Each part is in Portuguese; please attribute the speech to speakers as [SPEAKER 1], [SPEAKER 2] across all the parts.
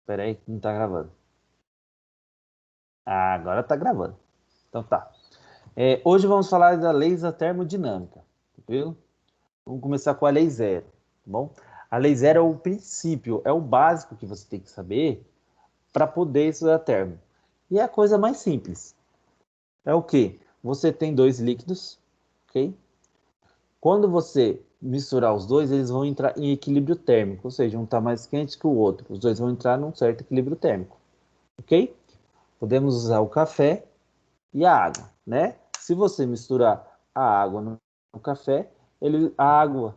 [SPEAKER 1] Espera aí que não tá gravando. Ah, agora tá gravando. Então tá. Hoje vamos falar da lei da termodinâmica, tranquilo? Vamos começar com a lei zero, tá bom? A lei zero é o princípio, é o básico que você tem que saber para poder estudar termo. E é a coisa mais simples. É o quê? Você tem dois líquidos, ok? Quando você misturar os dois, eles vão entrar em equilíbrio térmico, ou seja, um está mais quente que o outro. Os dois vão entrar num certo equilíbrio térmico, ok? Podemos usar o café e a água, né? Se você misturar a água no café,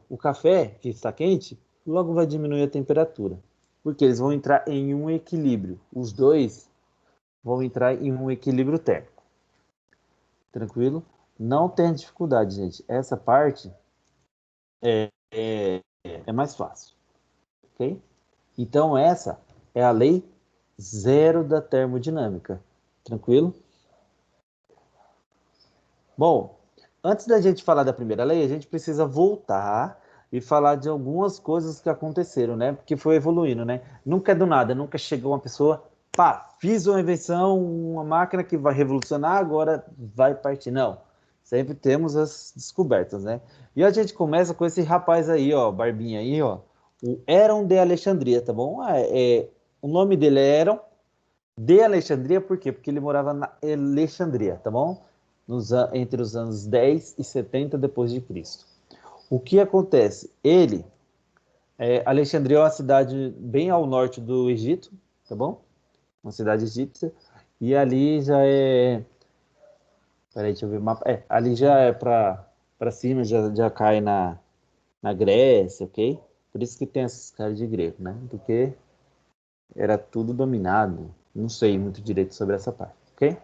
[SPEAKER 1] o café que está quente, logo vai diminuir a temperatura, porque eles vão entrar em um equilíbrio. Os dois vão entrar em um equilíbrio térmico. Tranquilo? Não tem dificuldade, gente. Essa parte é mais fácil, ok? Então essa é a lei zero da termodinâmica. Tranquilo? Bom, antes da gente falar da primeira lei, a gente precisa voltar e falar de algumas coisas que aconteceram, né? Porque foi evoluindo, né? Nunca é do nada, nunca chegou uma pessoa, pá, fiz uma invenção, uma máquina que vai revolucionar, agora vai partir. Não. Sempre temos as descobertas, né? E a gente começa com esse rapaz aí, ó, Barbinha aí, ó, o Heron de Alexandria, tá bom? O nome dele é Heron de Alexandria, por quê? Porque ele morava na Alexandria, tá bom? Entre os anos 10 e 70 depois de Cristo. O que acontece? Alexandria é uma cidade bem ao norte do Egito, tá bom? Uma cidade egípcia, e ali já é, peraí, deixa eu ver o mapa, ali já é para cima, já cai na Grécia, ok? Por isso que tem essas caras de grego, né? Porque era tudo dominado, não sei muito direito sobre essa parte, ok?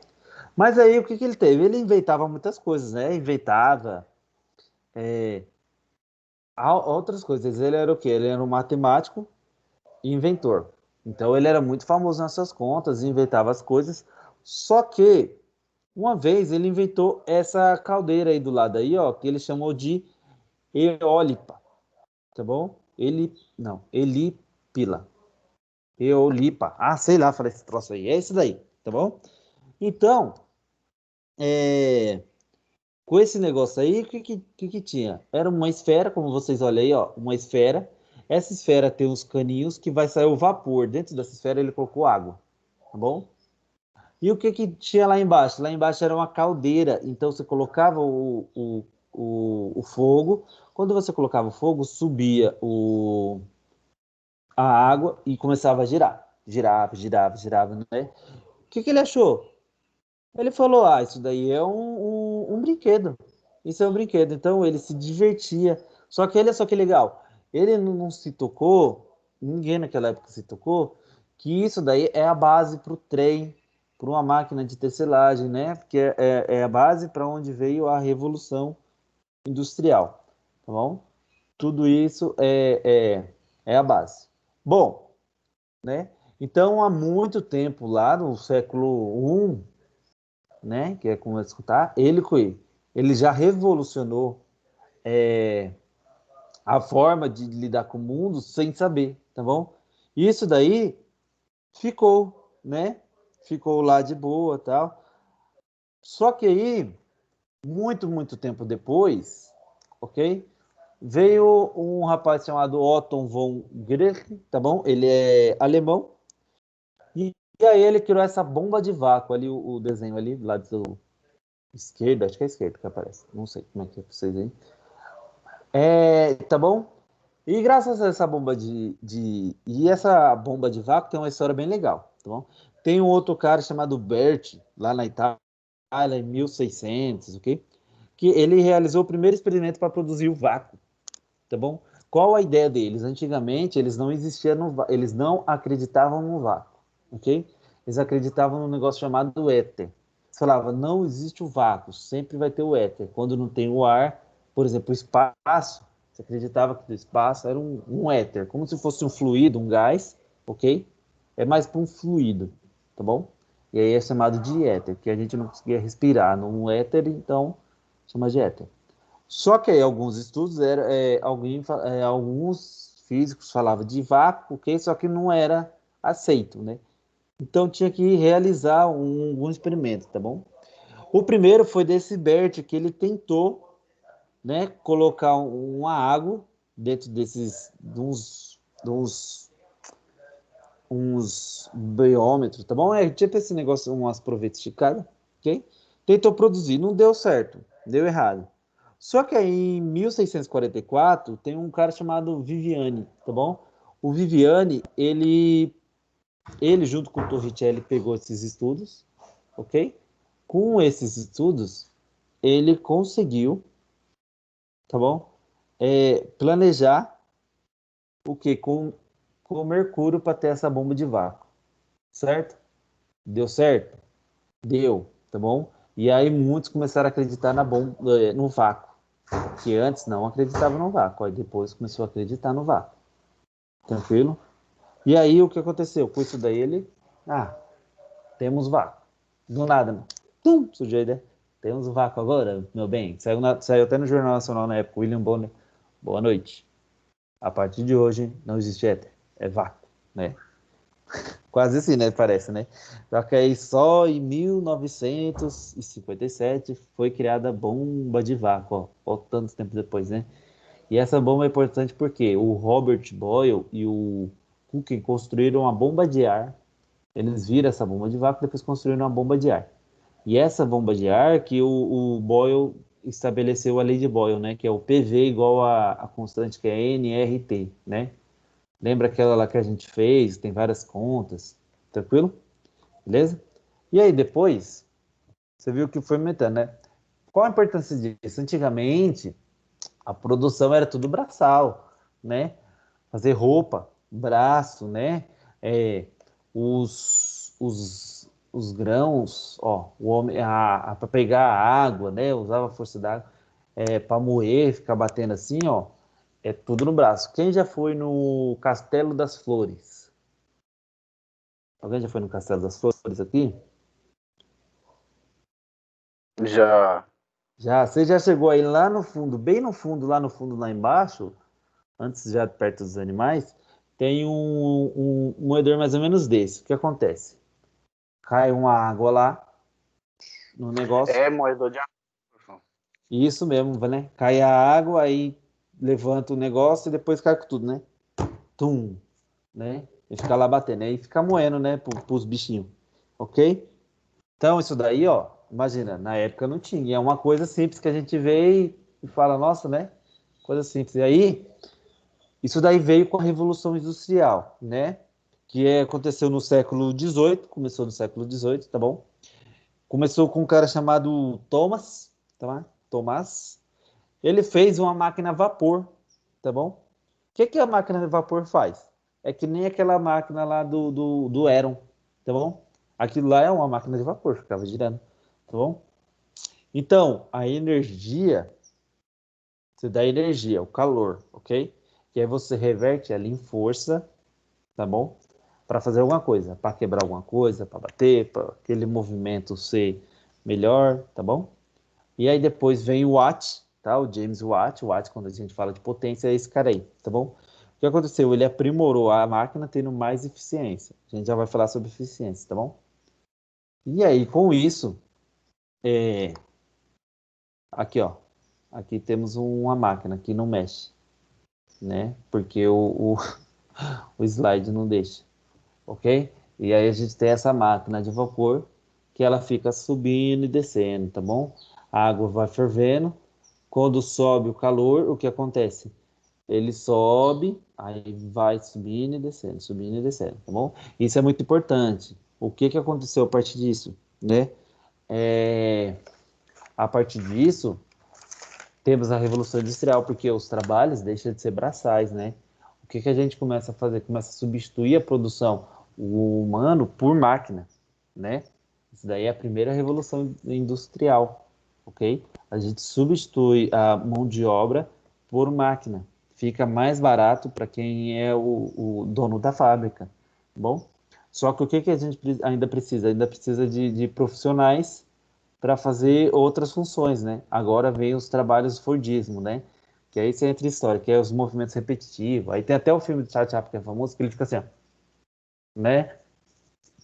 [SPEAKER 1] Mas aí o que que ele teve? Ele inventava muitas coisas, né? Inventava outras coisas. Ele era o quê? Ele era um matemático e inventor. Então ele era muito famoso nessas contas, inventava as coisas. Só que uma vez ele inventou essa caldeira aí do lado aí, ó, que ele chamou de eólipa, tá bom? Elipila. Eolipa. Ah, sei lá, falei esse troço aí. É esse daí, tá bom? Então, é, com esse negócio aí, o que tinha? Era uma esfera, como vocês olham aí, ó, uma esfera. Essa esfera tem uns caninhos que vai sair o vapor. Dentro dessa esfera ele colocou água, tá bom? E o que que tinha lá embaixo? Lá embaixo era uma caldeira. Então você colocava o fogo. Quando você colocava o fogo, subia a água e começava a girar. Girava, girava, girava, né? O que que ele achou? Ele falou: Ah, isso daí é um brinquedo. Isso é um brinquedo. Então ele se divertia. Só que olha só que legal. Ele não se tocou, ninguém naquela época se tocou, que isso daí é a base para o trem, para uma máquina de tecelagem, né? Porque é a base para onde veio a Revolução Industrial. Tá bom? Tudo isso é a base. Bom, né? Então, há muito tempo, lá no século I, né, que é como eu escutar, ele já revolucionou a forma de lidar com o mundo sem saber, tá bom? Isso daí ficou, né? Ficou lá de boa, tal. Só que aí, muito tempo depois, ok? Veio um rapaz chamado Otto von Guericke, tá bom? Ele é alemão. E aí ele criou essa bomba de vácuo ali, o desenho ali do lado do esquerdo, acho que é esquerdo que aparece. Não sei como é que é pra vocês aí. Tá bom? E graças a essa E essa bomba de vácuo tem uma história bem legal, tá bom? Tem um outro cara chamado Bert, lá na Itália, em 1600, ok? Que ele realizou o primeiro experimento para produzir o vácuo, tá bom? Qual a ideia deles? Antigamente, eles não existiam eles não acreditavam no vácuo, ok? Eles acreditavam num negócio chamado éter. Eles falavam, não existe o vácuo, sempre vai ter o éter. Quando não tem o ar, por exemplo, o espaço, você acreditava que o espaço era um éter, como se fosse um fluido, um gás, ok? É mais para um fluido, tá bom? E aí é chamado de éter, que a gente não conseguia respirar num éter, então chama de éter. Só que aí alguns estudos alguns físicos falavam de vácuo, ok? Só que não era aceito, né? Então tinha que realizar um experimento, tá bom? O primeiro foi desse Bert, que ele tentou, né, colocar uma água dentro uns biômetros, tá bom? É tipo esse negócio, umas provetas esticadas, ok? Tentou produzir, não deu certo, deu errado. Só que aí em 1644 tem um cara chamado Viviani, tá bom? O Viviani, ele junto com o Torricelli pegou esses estudos, ok? Com esses estudos, ele conseguiu, tá bom? Planejar o que com o Mercúrio para ter essa bomba de vácuo, certo? Deu certo? Deu, tá bom? E aí muitos começaram a acreditar na bomba, no vácuo, que antes não acreditava no vácuo, aí depois começou a acreditar no vácuo, tranquilo? E aí o que aconteceu? Com isso daí ah, temos vácuo. Do nada, mano. Surgiu a ideia. Temos vácuo agora, meu bem. Saiu até no Jornal Nacional na época, William Bonner. Boa noite. A partir de hoje não existe éter, é vácuo, né? Quase assim, né? Parece, né? Só que aí só em 1957 foi criada a bomba de vácuo, ó tanto tempo depois, né? E essa bomba é importante porque o Robert Boyle e o Hooking construíram uma bomba de ar. Eles viram essa bomba de vácuo e depois construíram uma bomba de ar. E essa bomba de ar que o Boyle estabeleceu a lei de Boyle, né? Que é o PV igual a constante que é nRT, né? Lembra aquela lá que a gente fez? Tem várias contas. Tranquilo? Beleza? E aí depois, você viu que foi aumentando, né? Qual a importância disso? Antigamente, a produção era tudo braçal, né? Fazer roupa, braço, né? É, os grãos, ó, o homem, para pegar a água, né? Usava a força d'água, para moer, ficar batendo assim, ó, é tudo no braço. Quem já foi no Castelo das Flores? Alguém já foi no Castelo das Flores aqui?
[SPEAKER 2] Já.
[SPEAKER 1] Já, você já chegou aí lá no fundo, bem no fundo, lá no fundo, lá embaixo, antes já perto dos animais, tem um moedor mais ou menos desse. O que acontece? Cai uma água lá no negócio,
[SPEAKER 2] É moedor de açúcar.
[SPEAKER 1] e isso mesmo, né? Cai a água, aí levanta o negócio e depois cai com tudo, né? Tum, né? E fica lá batendo, aí fica moendo, né, pros bichinhos, ok? Então, isso daí, ó, imagina, na época não tinha. É uma coisa simples que a gente vê e fala, nossa, né? Coisa simples. E aí, isso daí veio com a Revolução Industrial, né? Aconteceu no século XVIII, começou no século XVIII, tá bom? Começou com um cara chamado Thomas, tá bom? Tomás. Ele fez uma máquina a vapor, tá bom? O que a máquina de vapor faz? É que nem aquela máquina lá do Eron, tá bom? Aquilo lá é uma máquina de vapor, ficava girando, tá bom? Então, a energia, você dá energia, o calor, ok? E aí você reverte ela em força, tá bom? Para fazer alguma coisa, para quebrar alguma coisa, para bater, para aquele movimento ser melhor, tá bom? E aí depois vem o Watt, tá? O James Watt. O Watt, quando a gente fala de potência, é esse cara aí, tá bom? O que aconteceu? Ele aprimorou a máquina tendo mais eficiência. A gente já vai falar sobre eficiência, tá bom? E aí, com isso, aqui, ó. Aqui temos uma máquina que não mexe, né? Porque o slide não deixa, ok? E aí a gente tem essa máquina de vapor que ela fica subindo e descendo, tá bom? A água vai fervendo. Quando sobe o calor, o que acontece? Ele sobe, aí vai subindo e descendo, tá bom? Isso é muito importante. O que que aconteceu a partir disso, né? A partir disso, temos a Revolução Industrial, porque os trabalhos deixam de ser braçais, né? O que que a gente começa a fazer? Começa a substituir a produção o humano por máquina, né? Isso daí é a primeira revolução industrial, ok? A gente substitui a mão de obra por máquina. Fica mais barato para quem é o dono da fábrica, tá bom? Só que o que que a gente ainda precisa? Ainda precisa de profissionais para fazer outras funções, né? Agora vem os trabalhos Fordismo, né? Que aí você entra em história, que é os movimentos repetitivos. Aí tem até o filme de Charlie Chaplin que é famoso, que ele fica assim, ó. né?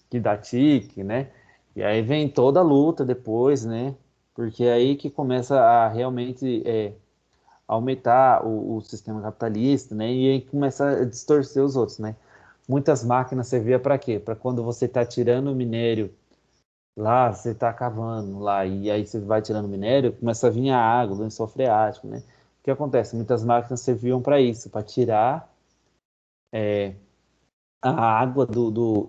[SPEAKER 1] Que dá tique, né? E aí vem toda a luta depois, né? Porque é aí que começa a realmente aumentar o sistema capitalista, né? E aí começa a distorcer os outros, né? Muitas máquinas servia para quê? Para quando você está tirando o minério lá, você está cavando lá, e aí você vai tirando minério, começa a vir a água, o lençol freático, né? O que acontece? Muitas máquinas serviam para isso, para tirar a água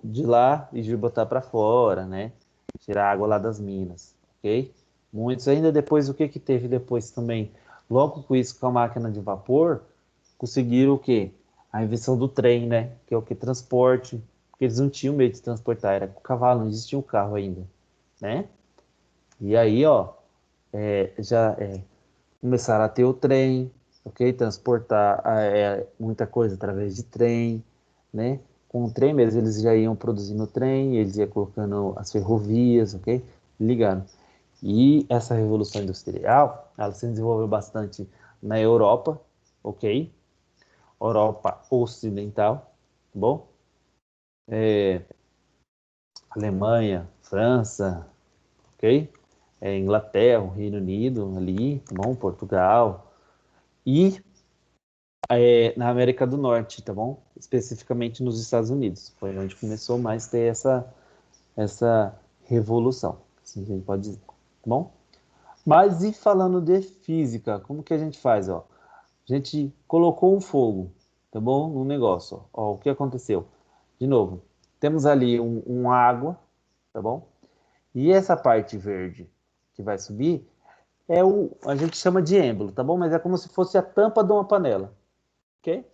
[SPEAKER 1] de lá e de botar para fora, né? Tirar a água lá das minas, ok? Muitos ainda depois, o que que teve depois também? Logo com isso, com a máquina de vapor, conseguiram o quê? A invenção do trem, né? Que é o que? Transporte. Porque eles não tinham meio de transportar, era com o cavalo, não existia o carro ainda, né? E aí, ó, já começaram a ter o trem, ok? Transportar muita coisa através de trem, né? Com o trem mesmo, eles já iam produzindo o trem, eles iam colocando as ferrovias, ok? Ligando. E essa revolução industrial, ela se desenvolveu bastante na Europa, ok? Europa Ocidental, tá bom? Alemanha, França, ok? Inglaterra, Reino Unido ali, tá bom? Portugal. E na América do Norte, tá bom? Especificamente nos Estados Unidos. Foi onde começou mais a ter essa revolução, assim a gente pode dizer, tá bom? Mas e falando de física, como que a gente faz, ó? A gente colocou um fogo, tá bom? No negócio, ó. Ó, o que aconteceu? De novo, temos ali um água, tá bom? E essa parte verde que vai subir a gente chama de êmbolo, tá bom? Mas é como se fosse a tampa de uma panela, ok?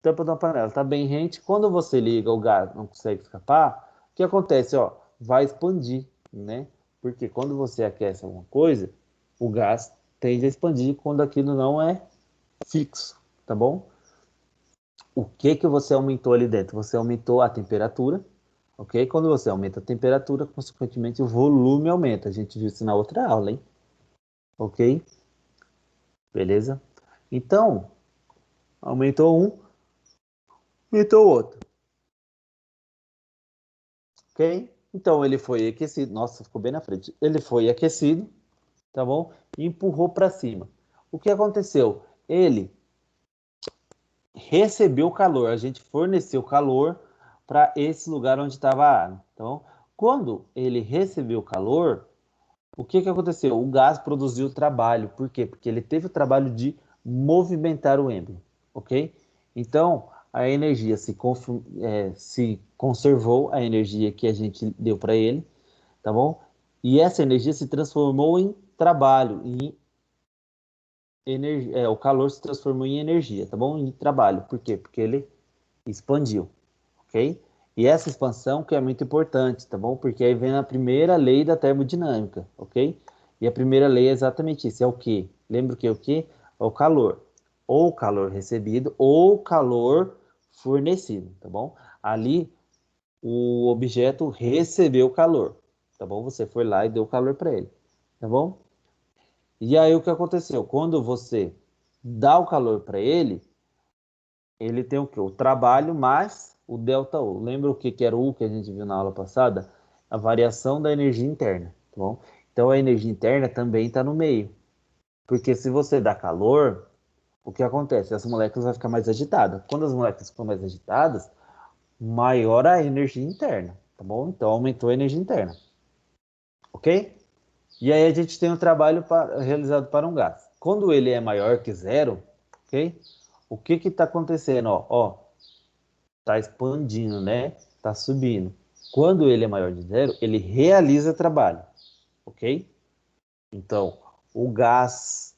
[SPEAKER 1] Tampa de uma panela, tá bem rente. Quando você liga o gás, não consegue escapar, o que acontece, ó? Vai expandir, né? Porque quando você aquece alguma coisa, o gás tende a expandir quando aquilo não é fixo, tá bom? O que que você aumentou ali dentro? Você aumentou a temperatura, ok? Quando você aumenta a temperatura, consequentemente o volume aumenta. A gente viu isso na outra aula, hein? Ok? Beleza? Então, aumentou um, aumentou o outro, ok? Então ele foi aquecido. Nossa, ficou bem na frente. Ele foi aquecido, tá bom? E empurrou para cima. O que aconteceu? Ele recebeu calor, a gente forneceu calor para esse lugar onde estava a água. Então, quando ele recebeu calor, o que que aconteceu? O gás produziu trabalho. Por quê? Porque ele teve o trabalho de movimentar o êmbolo, ok? Então, a energia se conservou, a energia que a gente deu para ele, tá bom? E essa energia se transformou em trabalho, o calor se transformou em energia, tá bom? Em trabalho. Por quê? Porque ele expandiu, ok? E essa expansão que é muito importante, tá bom? Porque aí vem a primeira lei da termodinâmica, ok? E a primeira lei é exatamente isso, é o quê? Lembra que é o quê? É o calor. Ou calor recebido, ou calor fornecido, tá bom? Ali o objeto recebeu calor, tá bom? Você foi lá e deu calor para ele, tá bom? E aí o que aconteceu? Quando você dá o calor para ele tem o quê? O trabalho mais o delta U. Lembra o que que era o U que a gente viu na aula passada? A variação da energia interna, tá bom? Então a energia interna também está no meio. Porque se você dá calor, o que acontece? As moléculas vão ficar mais agitadas. Quando as moléculas ficam mais agitadas, maior a energia interna, tá bom? Então aumentou a energia interna, ok? E aí a gente tem um trabalho realizado para um gás. Quando ele é maior que zero, ok? O que que está acontecendo? Ó, está expandindo, né? Está subindo. Quando ele é maior de zero, ele realiza trabalho, ok? Então, o gás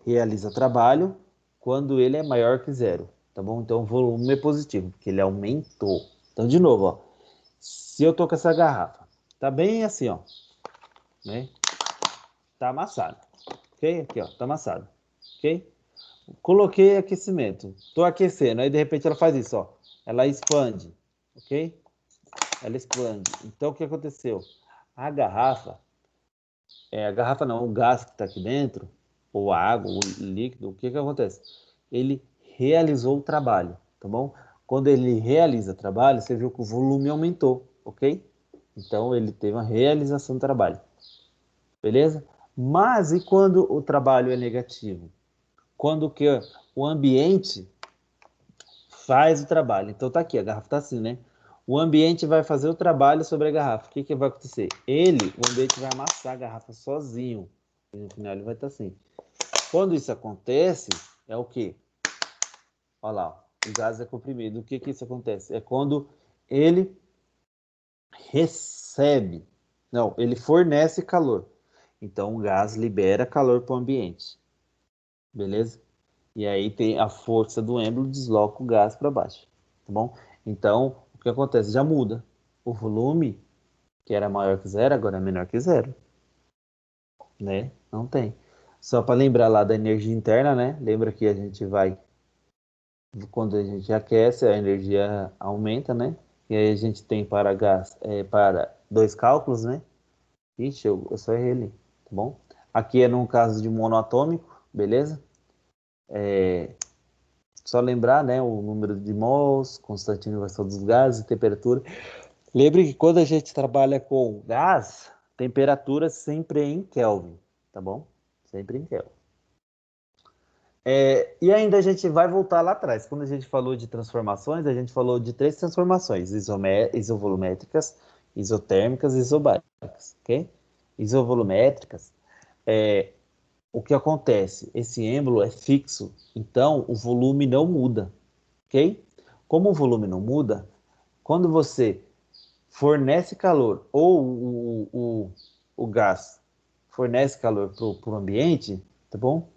[SPEAKER 1] realiza trabalho quando ele é maior que zero, tá bom? Então, o volume é positivo, porque ele aumentou. Então, de novo, ó, se eu tô com essa garrafa, tá bem assim, ó, né? Tá amassado, ok? Aqui, ó, tá amassado, ok? Coloquei aquecimento, tô aquecendo, aí de repente ela faz isso, ó, ela expande, ok? Ela expande. Então, o que aconteceu? A garrafa, a garrafa não, o gás que está aqui dentro, ou a líquido, o que que acontece? Ele realizou o trabalho, tá bom? quando ele realiza trabalho, você viu que o volume aumentou, ok? Então, ele teve uma realização do trabalho, beleza? Mas e quando o trabalho é negativo? Quando que o ambiente faz o trabalho. Então, tá aqui, a garrafa tá assim, né? O ambiente vai fazer o trabalho sobre a garrafa. O que que vai acontecer? O ambiente vai amassar a garrafa sozinho. E no final ele vai estar assim. Quando isso acontece, é o quê? Olha lá, o gás é comprimido. O que que isso acontece? É quando ele recebe, não, ele fornece calor. Então o gás libera calor para o ambiente, beleza? E aí tem a força do êmbolo desloca o gás para baixo, tá bom? Então o que acontece? Já muda. O volume, que era maior que zero, agora é menor que zero, né? Não tem. Só para lembrar lá da energia interna, né? Lembra que a gente vai quando a gente aquece, a energia aumenta, né? E aí a gente tem para gás, para dois cálculos, né? Ixi, eu só errei ali, tá bom? Aqui é num caso de monoatômico, beleza? Só lembrar, né? O número de mols, constante universal dos gases, temperatura. Lembre que quando a gente trabalha com gás, temperatura sempre em Kelvin, tá bom? Sempre em Kelvin. E ainda a gente vai voltar lá atrás. Quando a gente falou de transformações, a gente falou de três transformações: isovolumétricas, isotérmicas e isobáricas, ok? Isovolumétricas, o que acontece? Esse êmbolo é fixo, então o volume não muda, ok? Como o volume não muda, quando você fornece calor ou o gás fornece calor para o ambiente, tá bom?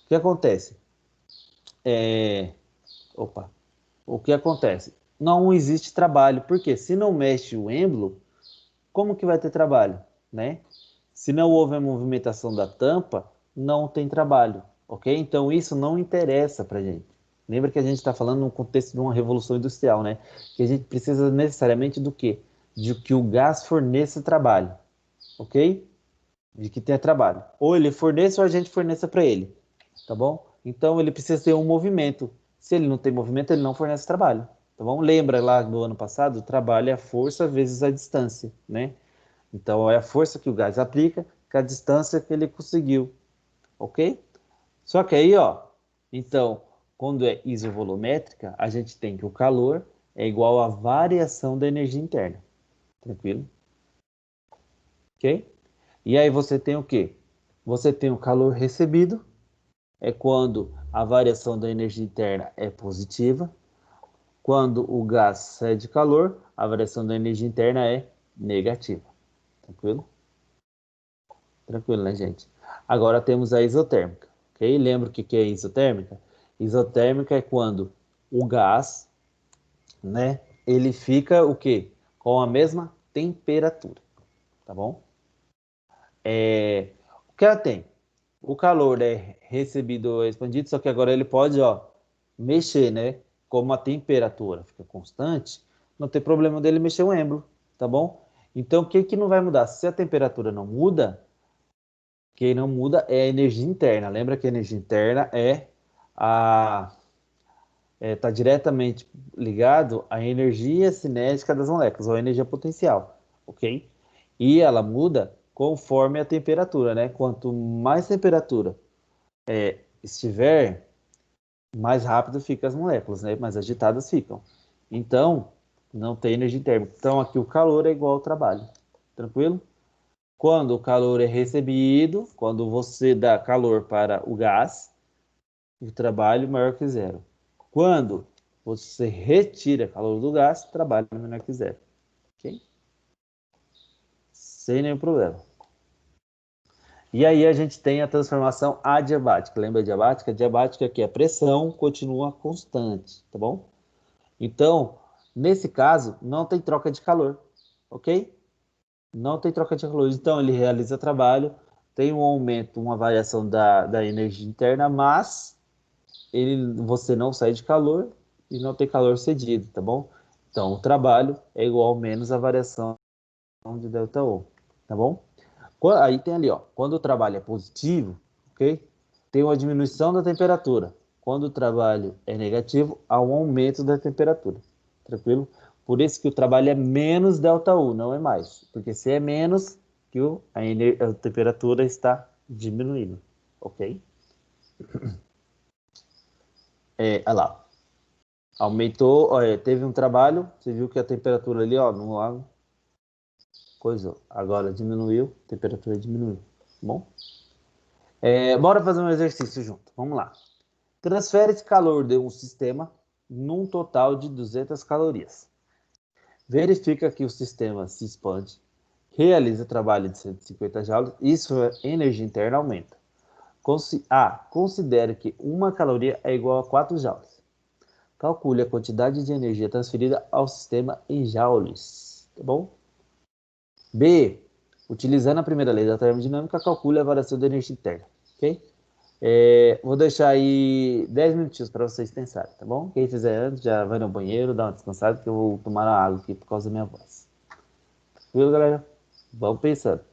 [SPEAKER 1] O que acontece? É, Opa. O que acontece? Não existe trabalho, porque se não mexe o êmbolo, como que vai ter trabalho, né? Se não houve a movimentação da tampa, não tem trabalho, ok? Então isso não interessa para gente. Lembra que a gente está falando no contexto de uma revolução industrial, né? Que a gente precisa necessariamente do quê? De que o gás forneça trabalho, ok? De que tenha trabalho. Ou ele forneça ou a gente forneça para ele, tá bom? Então ele precisa ter um movimento. Se ele não tem movimento, ele não fornece trabalho, tá bom? Lembra lá do ano passado, o trabalho é a força vezes a distância, né? Então é a força que o gás aplica com a distância que ele conseguiu, ok? Só que aí, ó, então, quando é isovolumétrica, a gente tem que o calor é igual à variação da energia interna, tranquilo? Ok? E aí você tem o quê? Você tem o calor recebido, é quando a variação da energia interna é positiva. Quando o gás cede calor, a variação da energia interna é negativa. Tranquilo? Tranquilo, né, gente? Agora temos a isotérmica, ok? Lembra o que é isotérmica? Isotérmica é quando o gás, né, ele fica o quê? Com a mesma temperatura, tá bom? O que ela tem? O calor é recebido ou expandido, só que agora ele pode, ó, mexer, né? Como a temperatura fica constante, não tem problema dele mexer o êmbolo, tá bom? Então, o que que não vai mudar? Se a temperatura não muda, quem não muda é a energia interna. Lembra que a energia interna a tá diretamente ligado à energia cinética das moléculas, ou à energia potencial, ok? E ela muda conforme a temperatura, né? Quanto mais temperatura estiver, mais rápido ficam as moléculas, né? Mais agitadas ficam. Então, não tem energia térmica. Então, aqui o calor é igual ao trabalho. Tranquilo? Quando o calor é recebido, quando você dá calor para o gás, o trabalho é maior que zero. Quando você retira calor do gás, o trabalho é menor que zero. Ok? Sem nenhum problema. E aí a gente tem a transformação adiabática. Lembra adiabática? Adiabática aqui, a pressão continua constante, tá bom? Então, nesse caso, não tem troca de calor, ok? Não tem troca de calor. Então, ele realiza trabalho, tem um aumento, uma variação da energia interna, mas você não sai de calor e não tem calor cedido, tá bom? Então, o trabalho é igual menos a variação de ΔO, tá bom? Aí tem ali, ó, quando o trabalho é positivo, ok? Tem uma diminuição da temperatura. Quando o trabalho é negativo, há um aumento da temperatura. Tranquilo? Por isso que o trabalho é menos ΔU, não é mais. Porque se é menos, que a temperatura está diminuindo. Ok? Olha lá. Aumentou, olha, teve um trabalho, você viu que a temperatura ali, ó, no lago, coisa, agora diminuiu, a temperatura diminuiu. Tá bom? Bora fazer um exercício junto. Vamos lá. Transfere esse calor de um sistema num total de 200 calorias. Verifica que o sistema se expande, realiza trabalho de 150 joules e sua energia interna aumenta. Considere que uma caloria é igual a 4 joules. Calcule a quantidade de energia transferida ao sistema em joules. Tá bom? B. Utilizando a primeira lei da termodinâmica, calcule a variação da energia interna. Ok? Vou deixar aí 10 minutinhos para vocês pensarem, tá bom? Quem fizer antes já vai no banheiro, dá uma descansada, que eu vou tomar uma água aqui por causa da minha voz. Viu, galera? Vamos pensando.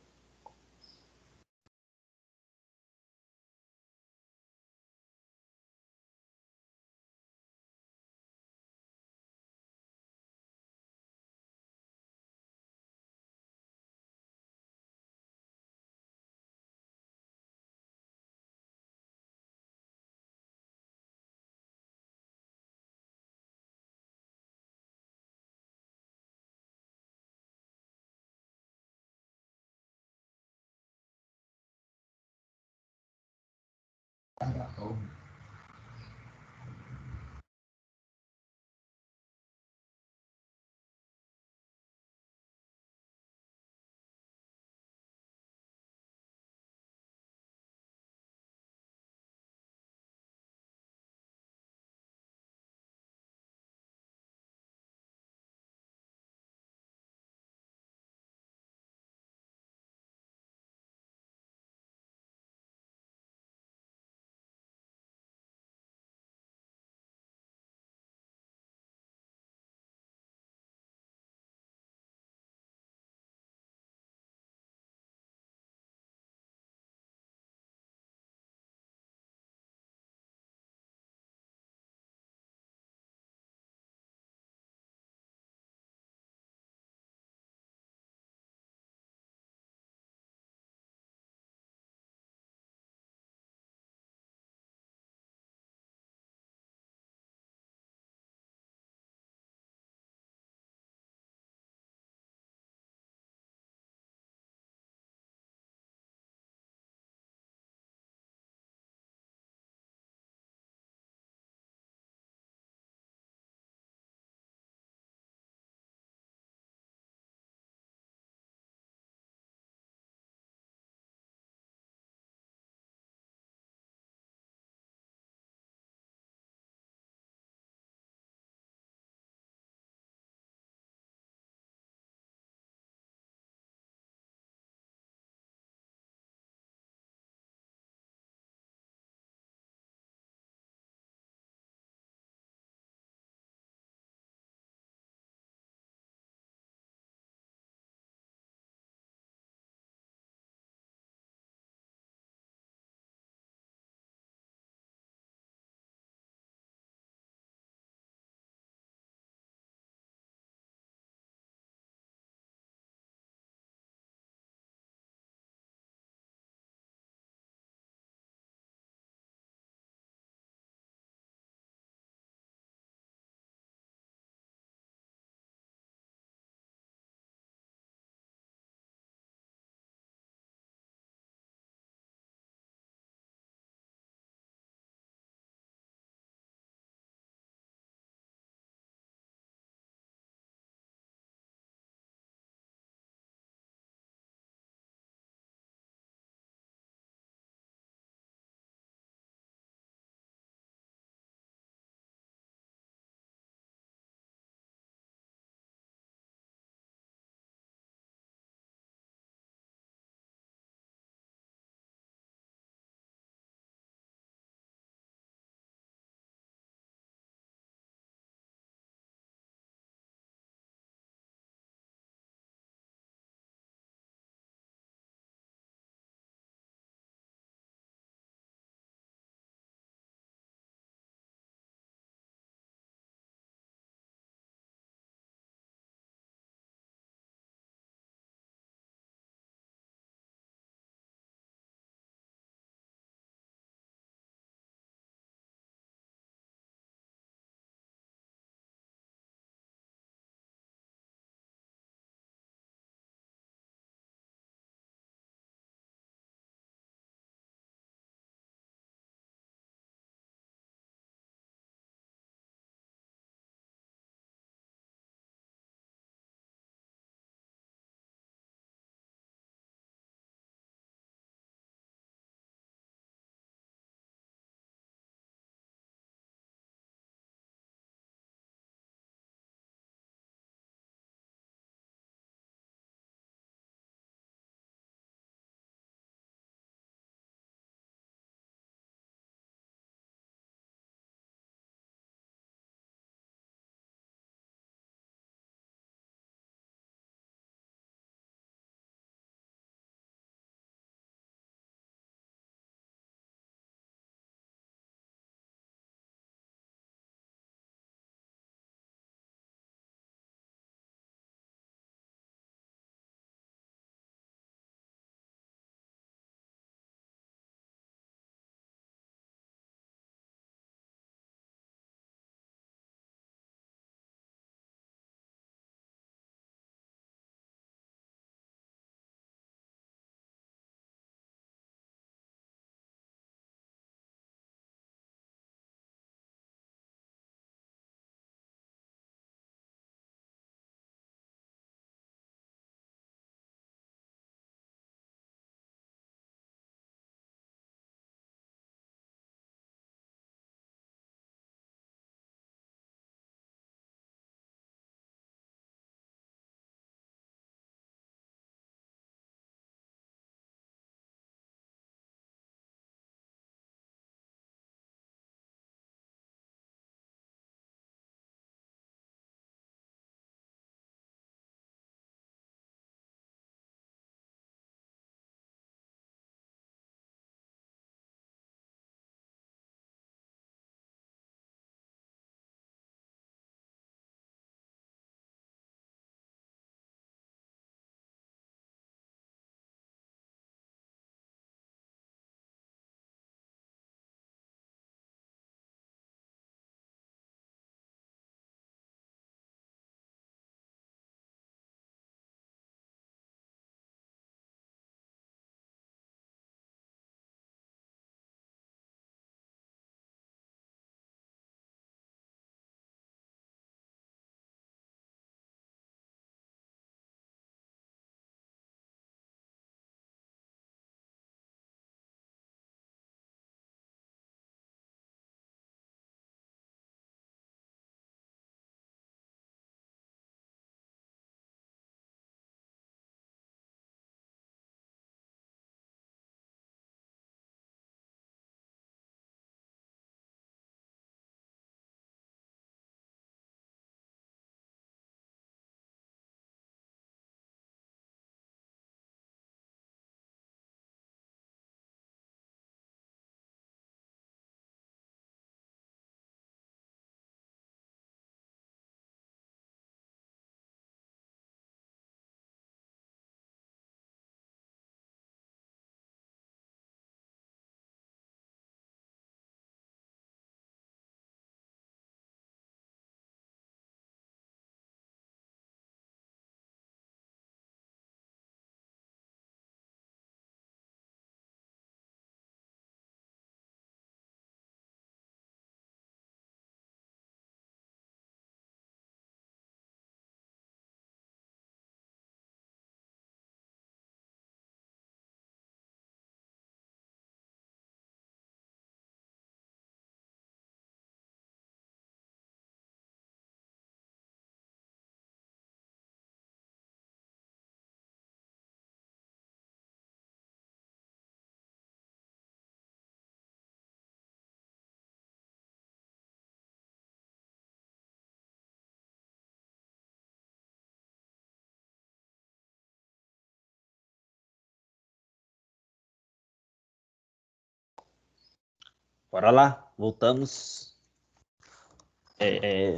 [SPEAKER 1] Bora lá, voltamos.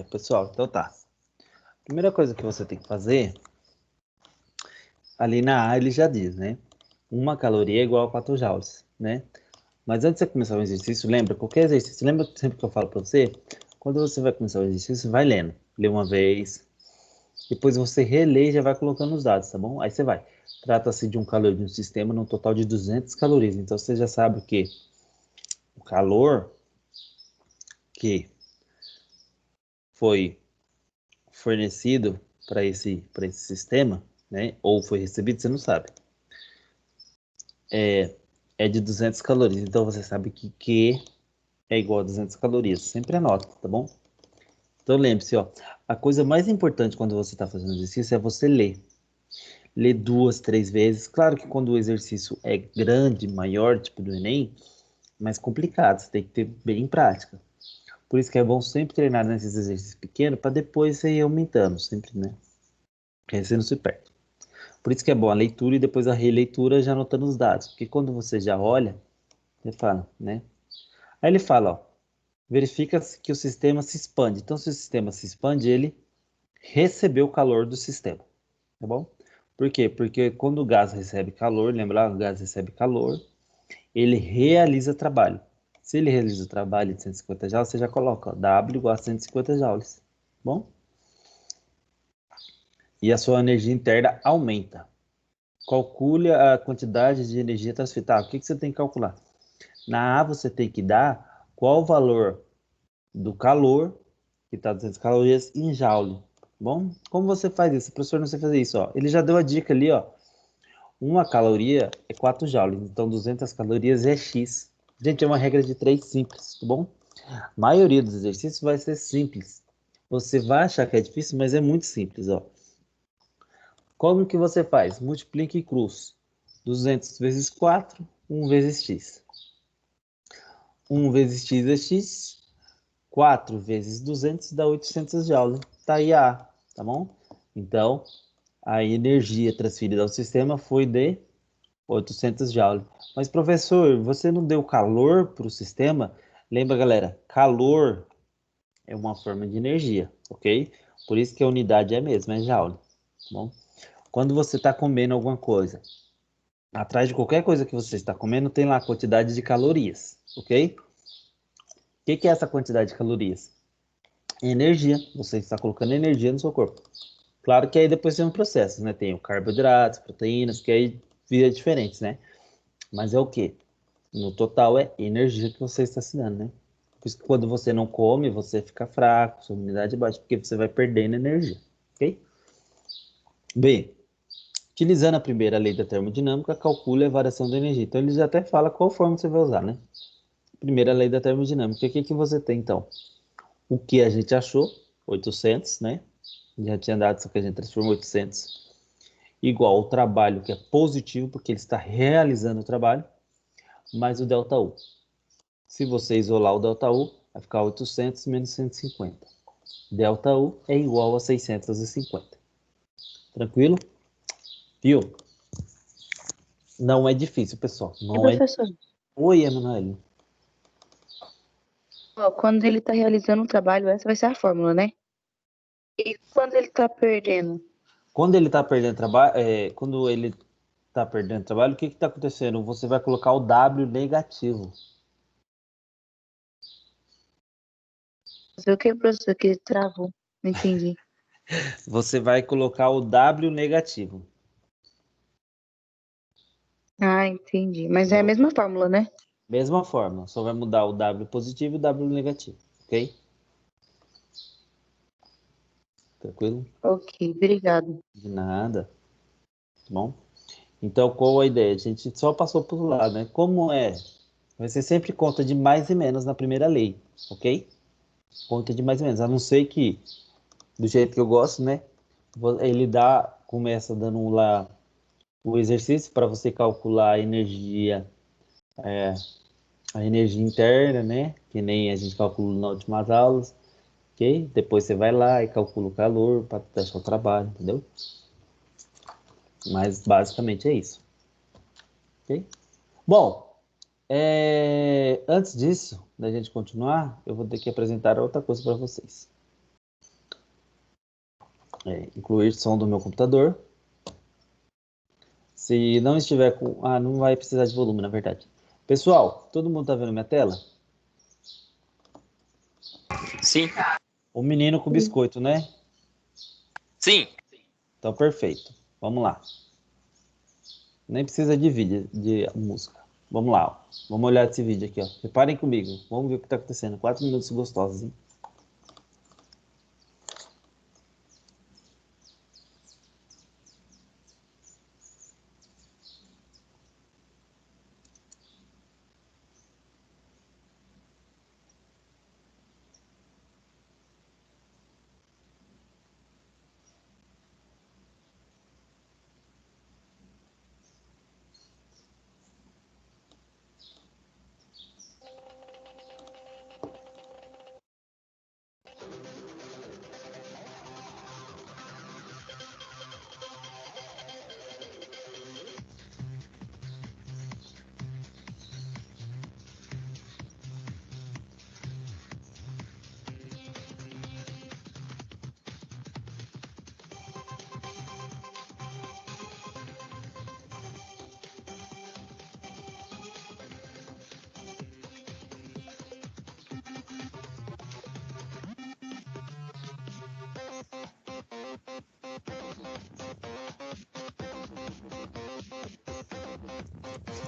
[SPEAKER 1] Pessoal, então tá. Primeira coisa que você tem que fazer, ali na A ele já diz, né? 1 caloria é igual a 4 joules, né? Mas antes de você começar o exercício, lembra, qualquer exercício, lembra sempre que eu falo para você? Quando você vai começar o exercício, vai lendo. Lê uma vez, depois você relê e já vai colocando os dados, tá bom? Aí você vai. Trata-se de um calor de um sistema no total de 200 calorias. Então você já sabe que o calor que foi fornecido para esse sistema, né? Ou foi recebido, você não sabe. É de 200 calorias. Então você sabe que Q é igual a 200 calorias. Sempre anota, tá bom? Então lembre-se, ó, a coisa mais importante quando você está fazendo exercício é você ler. Ler 2, 3 vezes. Claro que quando o exercício é grande, maior, tipo do Enem, é mais complicado, você tem que ter bem em prática. Por isso que é bom sempre treinar nesses exercícios pequenos para depois você ir aumentando, sempre, né? Porque aí você não se perde. Por isso que é bom a leitura e depois a releitura já anotando os dados. Porque quando você já olha, você fala, né? Aí ele fala, ó, verifica que o sistema se expande. Então, se o sistema se expande, ele recebeu o calor do sistema, tá bom? Por quê? Porque quando o gás recebe calor, lembra lá, o gás recebe calor, ele realiza trabalho. Se ele realiza o trabalho de 150 joules, você já coloca, ó, W igual a 150 joules, tá bom? E a sua energia interna aumenta. Calcule a quantidade de energia transferida. Tá, o que você tem que calcular? Na A você tem que dar qual o valor do calor, que está 200 calorias, em joule. Tá bom? Como você faz isso? O professor não sei fazer isso. Ó. Ele já deu a dica ali, ó. 1 caloria é 4 joules, então 200 calorias é X. Gente, é uma regra de 3 simples, tá bom? A maioria dos exercícios vai ser simples. Você vai achar que é difícil, mas é muito simples, ó. Como que você faz? Multiplique e cruz. 200 vezes 4, 1 vezes x. 1 vezes x é x. 4 vezes 200 dá 800 joules. Tá aí a A, tá bom? Então, a energia transferida ao sistema foi de 800 joules. Mas, professor, você não deu calor para o sistema? Lembra, galera, calor é uma forma de energia, ok? Por isso que a unidade é a mesma, é joule, tá bom? Quando você está comendo alguma coisa, atrás de qualquer coisa que você está comendo, tem lá a quantidade de calorias, ok? O que é essa quantidade de calorias? Energia. Você está colocando energia no seu corpo. Claro que aí depois tem um processo, né? Tem o carboidratos, proteínas, que aí vira diferentes, né? Mas é o quê? No total é energia que você está assinando, né? Por isso que quando você não come, você fica fraco, sua imunidade é baixa, porque você vai perdendo energia, ok? Bem, utilizando a primeira lei da termodinâmica, calcule a variação da energia. Então, ele já até fala qual forma você vai usar, né? Primeira lei da termodinâmica. O que que você tem, então? O que a gente achou, 800, né? Já tinha dado, só que a gente transformou 800. Igual ao trabalho, que é positivo, porque ele está realizando o trabalho, mais o ΔU. Se você isolar o ΔU, vai ficar 800 menos 150. ΔU é igual a 650. Tranquilo? Viu? Não é difícil, pessoal.
[SPEAKER 3] E
[SPEAKER 1] Não é.
[SPEAKER 3] professor,
[SPEAKER 1] Oi, Emanuele.
[SPEAKER 3] ó, quando ele tá realizando um trabalho, essa vai ser a fórmula, né? E quando ele tá perdendo?
[SPEAKER 1] Quando ele está perdendo trabalho, quando ele está perdendo trabalho, o que está acontecendo? Você vai colocar o W negativo.
[SPEAKER 3] Fazer o que, professor? Que travou. Não entendi.
[SPEAKER 1] Você vai colocar o W negativo.
[SPEAKER 3] Ah, entendi. Mas é a
[SPEAKER 1] Entendeu?
[SPEAKER 3] mesma fórmula, né?
[SPEAKER 1] Mesma forma, só vai mudar o W positivo e o W negativo, ok? Tranquilo?
[SPEAKER 3] Ok, obrigado.
[SPEAKER 1] De nada, tá bom? Então, qual a ideia? A gente só passou por lá, né? Como é? Vai ser sempre conta de mais e menos na primeira lei, ok? Conta de mais e menos, a não ser que, do jeito que eu gosto, né? Ele começa dando lá o exercício para você calcular a energia interna, né? Que nem a gente calcula nas últimas aulas, ok? Depois você vai lá e calcula o calor para testar o trabalho, entendeu? Mas basicamente é isso, ok? Bom, Antes disso, da gente continuar, eu vou ter que apresentar outra coisa para vocês. Incluir som do meu computador. Se não estiver com... não vai precisar de volume, na verdade. Pessoal, todo mundo tá vendo minha tela?
[SPEAKER 2] Sim.
[SPEAKER 1] O menino com biscoito, né?
[SPEAKER 2] Sim.
[SPEAKER 1] Então, perfeito. Vamos lá. Nem precisa de vídeo, de música. Vamos lá, ó. Vamos olhar esse vídeo aqui, ó. Reparem comigo. Vamos ver o que tá acontecendo. 4 minutos gostosos, hein?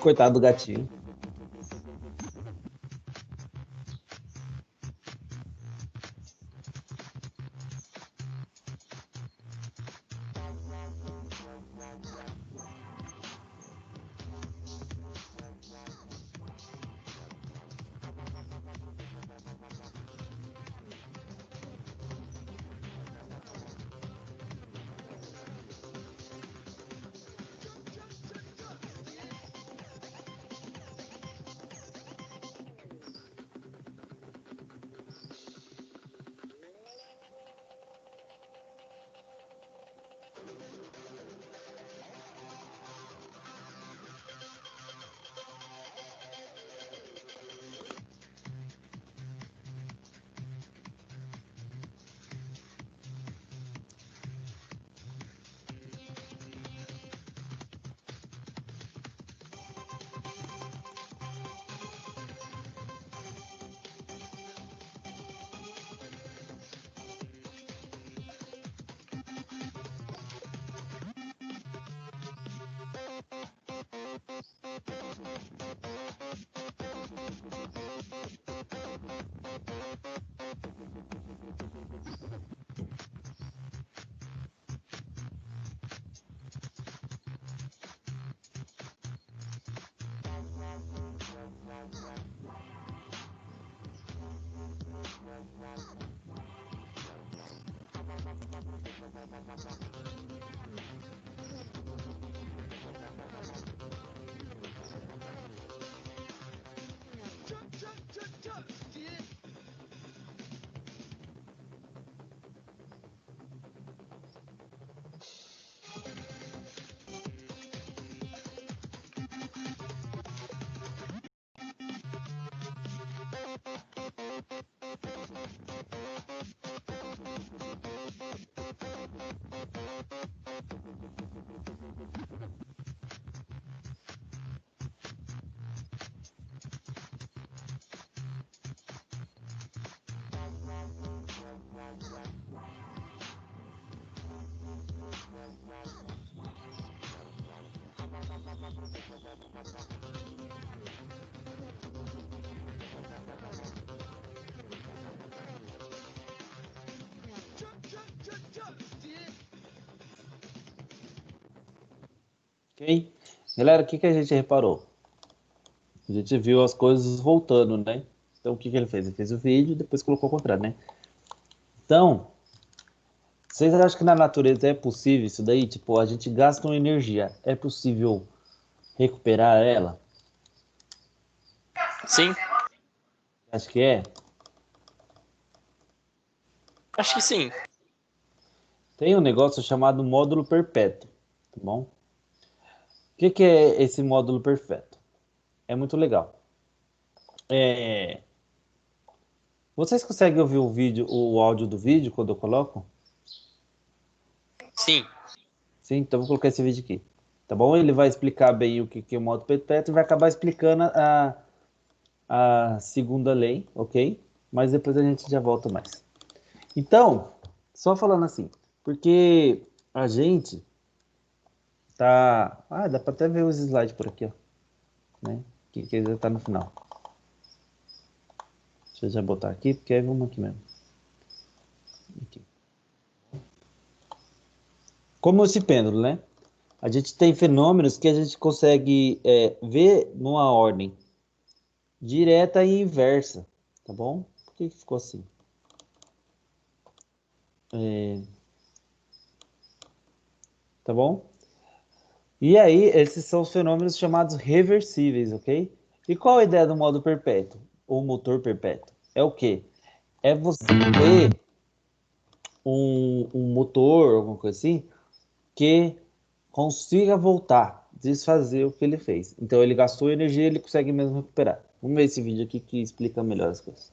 [SPEAKER 1] Coitado do gatinho. Ok? Galera, o que a gente reparou? A gente viu as coisas voltando, né? Então, o que ele fez? Ele fez o vídeo e depois colocou ao contrário, né? Então, vocês acham que na natureza é possível isso daí? Tipo, a gente gasta uma energia. É possível recuperar ela?
[SPEAKER 2] Sim.
[SPEAKER 1] Acho que é.
[SPEAKER 2] Acho que sim.
[SPEAKER 1] Tem um negócio chamado módulo perpétuo, tá bom? O que é esse módulo perpétuo? É muito legal. Vocês conseguem ouvir o áudio do vídeo quando eu coloco?
[SPEAKER 2] Sim.
[SPEAKER 1] Sim, então vou colocar esse vídeo aqui. Tá bom? Ele vai explicar bem o que é o moto perpétuo e vai acabar explicando a segunda lei, ok? Mas depois a gente já volta mais. Então, só falando assim, porque a gente tá... dá para até ver os slides por aqui, ó. Né? Que já tá no final. Deixa eu já botar aqui, porque aí vamos aqui mesmo. Aqui. Como esse pêndulo, né? A gente tem fenômenos que a gente consegue ver numa ordem direta e inversa, tá bom? Por que ficou assim? Tá bom? E aí, esses são os fenômenos chamados reversíveis, ok? E qual a ideia do modo perpétuo? Ou motor perpétuo? É o quê? É você ter um motor, alguma coisa assim, que consiga voltar, desfazer o que ele fez. Então ele gastou energia, ele consegue mesmo recuperar. Vamos ver esse vídeo aqui que explica melhor as coisas.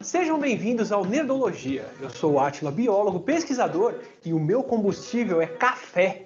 [SPEAKER 4] Sejam bem-vindos ao Nerdologia. Eu sou o Átila, biólogo, pesquisador, e o meu combustível é café.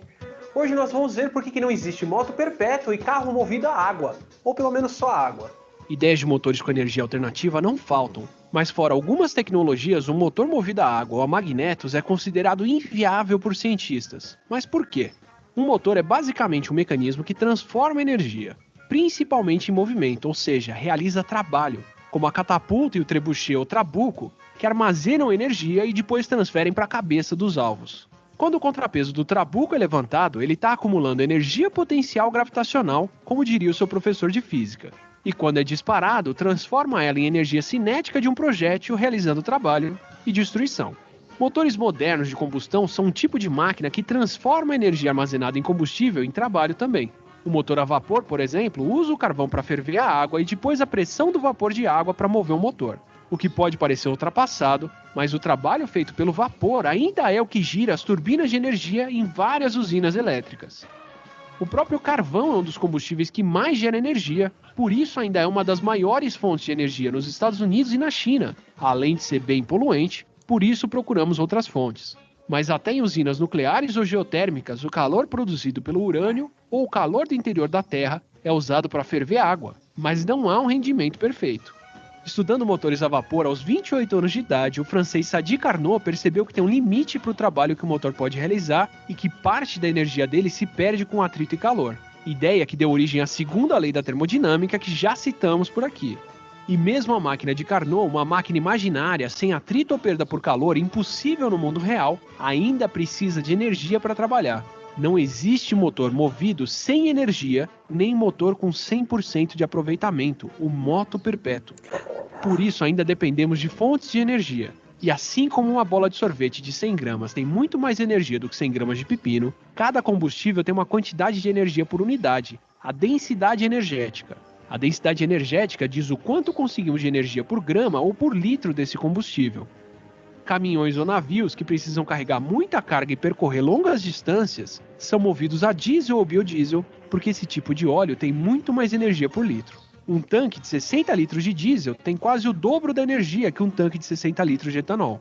[SPEAKER 4] Hoje nós vamos ver por que não existe moto perpétua e carro movido a água, ou pelo menos só água. Ideias de motores com energia alternativa não faltam, mas fora algumas tecnologias, um motor movido a água ou a magnetos é considerado inviável por cientistas. Mas por quê? Um motor é basicamente um mecanismo que transforma energia, principalmente em movimento, ou seja, realiza trabalho, como a catapulta e o trebuchet ou trabuco, que armazenam energia e depois transferem para a cabeça dos alvos. Quando o contrapeso do trabuco é levantado, ele está acumulando energia potencial gravitacional, como diria o seu professor de física. E quando é disparado, transforma ela em energia cinética de um projétil realizando trabalho e destruição. Motores modernos de combustão são um tipo de máquina que transforma a energia armazenada em combustível em trabalho também. O motor a vapor, por exemplo, usa o carvão para ferver a água e depois a pressão do vapor de água para mover o motor. O que pode parecer ultrapassado, mas o trabalho feito pelo vapor ainda é o que gira as turbinas de energia em várias usinas elétricas. O próprio carvão é um dos combustíveis que mais gera energia, por isso ainda é uma das maiores fontes de energia nos Estados Unidos e na China, além de ser bem poluente, por isso procuramos outras fontes. Mas até em usinas nucleares ou geotérmicas, o calor produzido pelo urânio ou o calor do interior da Terra é usado para ferver água, mas não há um rendimento perfeito. Estudando motores a vapor aos 28 anos de idade, o francês Sadi Carnot percebeu que tem um limite para o trabalho que o motor pode realizar e que parte da energia dele se perde com atrito e calor. Ideia que deu origem à segunda lei da termodinâmica que já citamos por aqui. E mesmo a máquina de Carnot, uma máquina imaginária, sem atrito ou perda por calor, impossível no mundo real, ainda precisa de energia para trabalhar. Não existe motor movido sem energia, nem motor com 100% de aproveitamento, o moto perpétuo. Por isso ainda dependemos de fontes de energia. E assim como uma bola de sorvete de 100 gramas tem muito mais energia do que 100 gramas de pepino, cada combustível tem uma quantidade de energia por unidade, a densidade energética. A densidade energética diz o quanto conseguimos de energia por grama ou por litro desse combustível. Caminhões ou navios que precisam carregar muita carga e percorrer longas distâncias são movidos a diesel ou biodiesel, porque esse tipo de óleo tem muito mais energia por litro. Um tanque de 60 litros de diesel tem quase o dobro da energia que um tanque de 60 litros de etanol.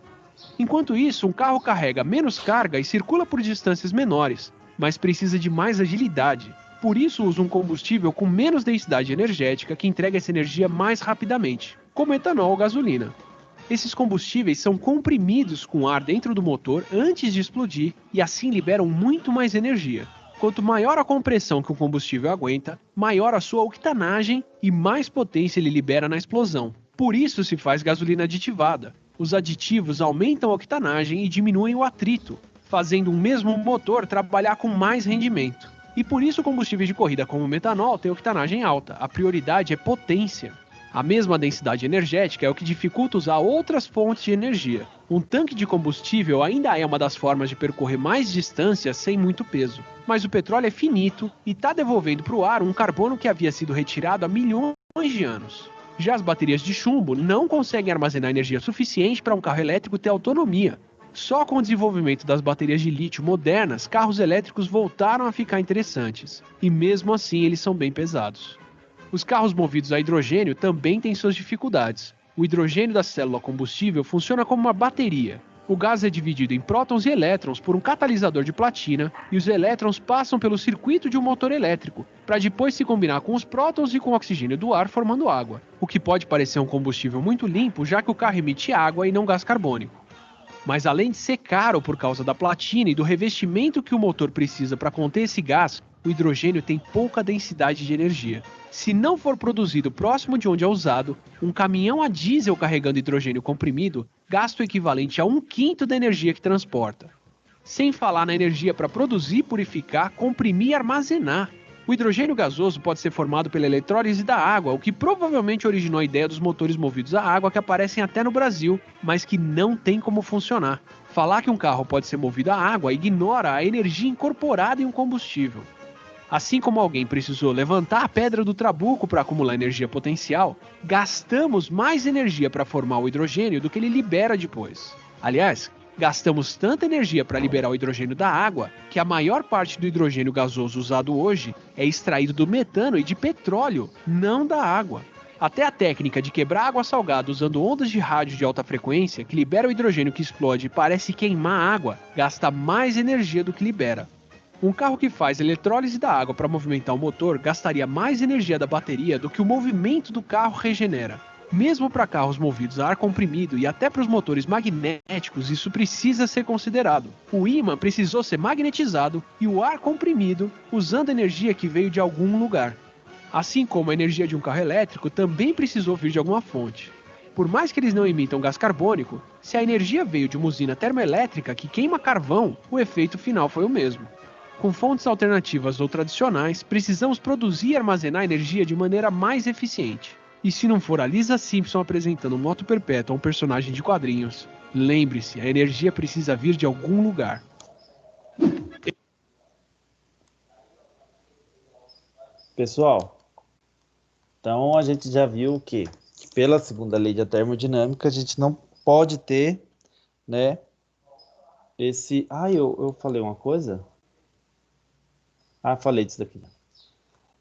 [SPEAKER 4] Enquanto isso, um carro carrega menos carga e circula por distâncias menores, mas precisa de mais agilidade. Por isso usa um combustível com menos densidade energética que entrega essa energia mais rapidamente, como etanol ou gasolina. Esses combustíveis são comprimidos com ar dentro do motor antes de explodir e assim liberam muito mais energia. Quanto maior a compressão que o combustível aguenta, maior a sua octanagem e mais potência ele libera na explosão. Por isso se faz gasolina aditivada. Os aditivos aumentam a octanagem e diminuem o atrito, fazendo um mesmo motor trabalhar com mais rendimento. E por isso combustíveis de corrida como o metanol têm octanagem alta. A prioridade é potência. A mesma densidade energética é o que dificulta usar outras fontes de energia. Um tanque de combustível ainda é uma das formas de percorrer mais distâncias sem muito peso. Mas o petróleo é finito e está devolvendo para o ar um carbono que havia sido retirado há milhões de anos. Já as baterias de chumbo não conseguem armazenar energia suficiente para um carro elétrico ter autonomia. Só com o desenvolvimento das baterias de lítio modernas, carros elétricos voltaram a ficar interessantes. E mesmo assim, eles são bem pesados. Os carros movidos a hidrogênio também têm suas dificuldades. O hidrogênio da célula combustível funciona como uma bateria. O gás é dividido em prótons e elétrons por um catalisador de platina, e os elétrons passam pelo circuito de um motor elétrico, para depois se combinar com os prótons e com o oxigênio do ar formando água, o que pode parecer um combustível muito limpo, já que o carro emite água e não gás carbônico. Mas além de ser caro por causa da platina e do revestimento que o motor precisa para conter esse gás, o hidrogênio tem pouca densidade de energia. Se não for produzido próximo de onde é usado, um caminhão a diesel carregando hidrogênio comprimido gasta o equivalente a 1/5 da energia que transporta. Sem falar na energia para produzir, purificar, comprimir e armazenar. O hidrogênio gasoso pode ser formado pela eletrólise da água, o que provavelmente originou a ideia dos motores movidos a água que aparecem até no Brasil, mas que não tem como funcionar. Falar que um carro pode ser movido a água ignora a energia incorporada em um combustível. Assim como alguém precisou levantar a pedra do trabuco para acumular energia potencial, gastamos mais energia para formar o hidrogênio do que ele libera depois. Aliás, gastamos tanta energia para liberar o hidrogênio da água que a maior parte do hidrogênio gasoso usado hoje é extraído do metano e de petróleo, não da água. Até a técnica de quebrar água salgada usando ondas de rádio de alta frequência, que libera o hidrogênio que explode e parece queimar água, gasta mais energia do que libera. Um carro que faz eletrólise da água para movimentar o motor gastaria mais energia da bateria do que o movimento do carro regenera. Mesmo para carros movidos a ar comprimido e até para os motores magnéticos, isso precisa ser considerado. O ímã precisou ser magnetizado e o ar comprimido usando energia que veio de algum lugar. Assim como a energia de um carro elétrico também precisou vir de alguma fonte. Por mais que eles não emitam gás carbônico, se a energia veio de uma usina termoelétrica que queima carvão, o efeito final foi o mesmo. Com fontes alternativas ou tradicionais, precisamos produzir e armazenar energia de maneira mais eficiente. E se não for a Lisa Simpson apresentando Moto Perpétua a um personagem de quadrinhos, lembre-se, a energia precisa vir de algum lugar.
[SPEAKER 1] Pessoal, então a gente já viu que pela segunda lei da termodinâmica a gente não pode ter, né, esse... eu falei uma coisa? Falei disso daqui,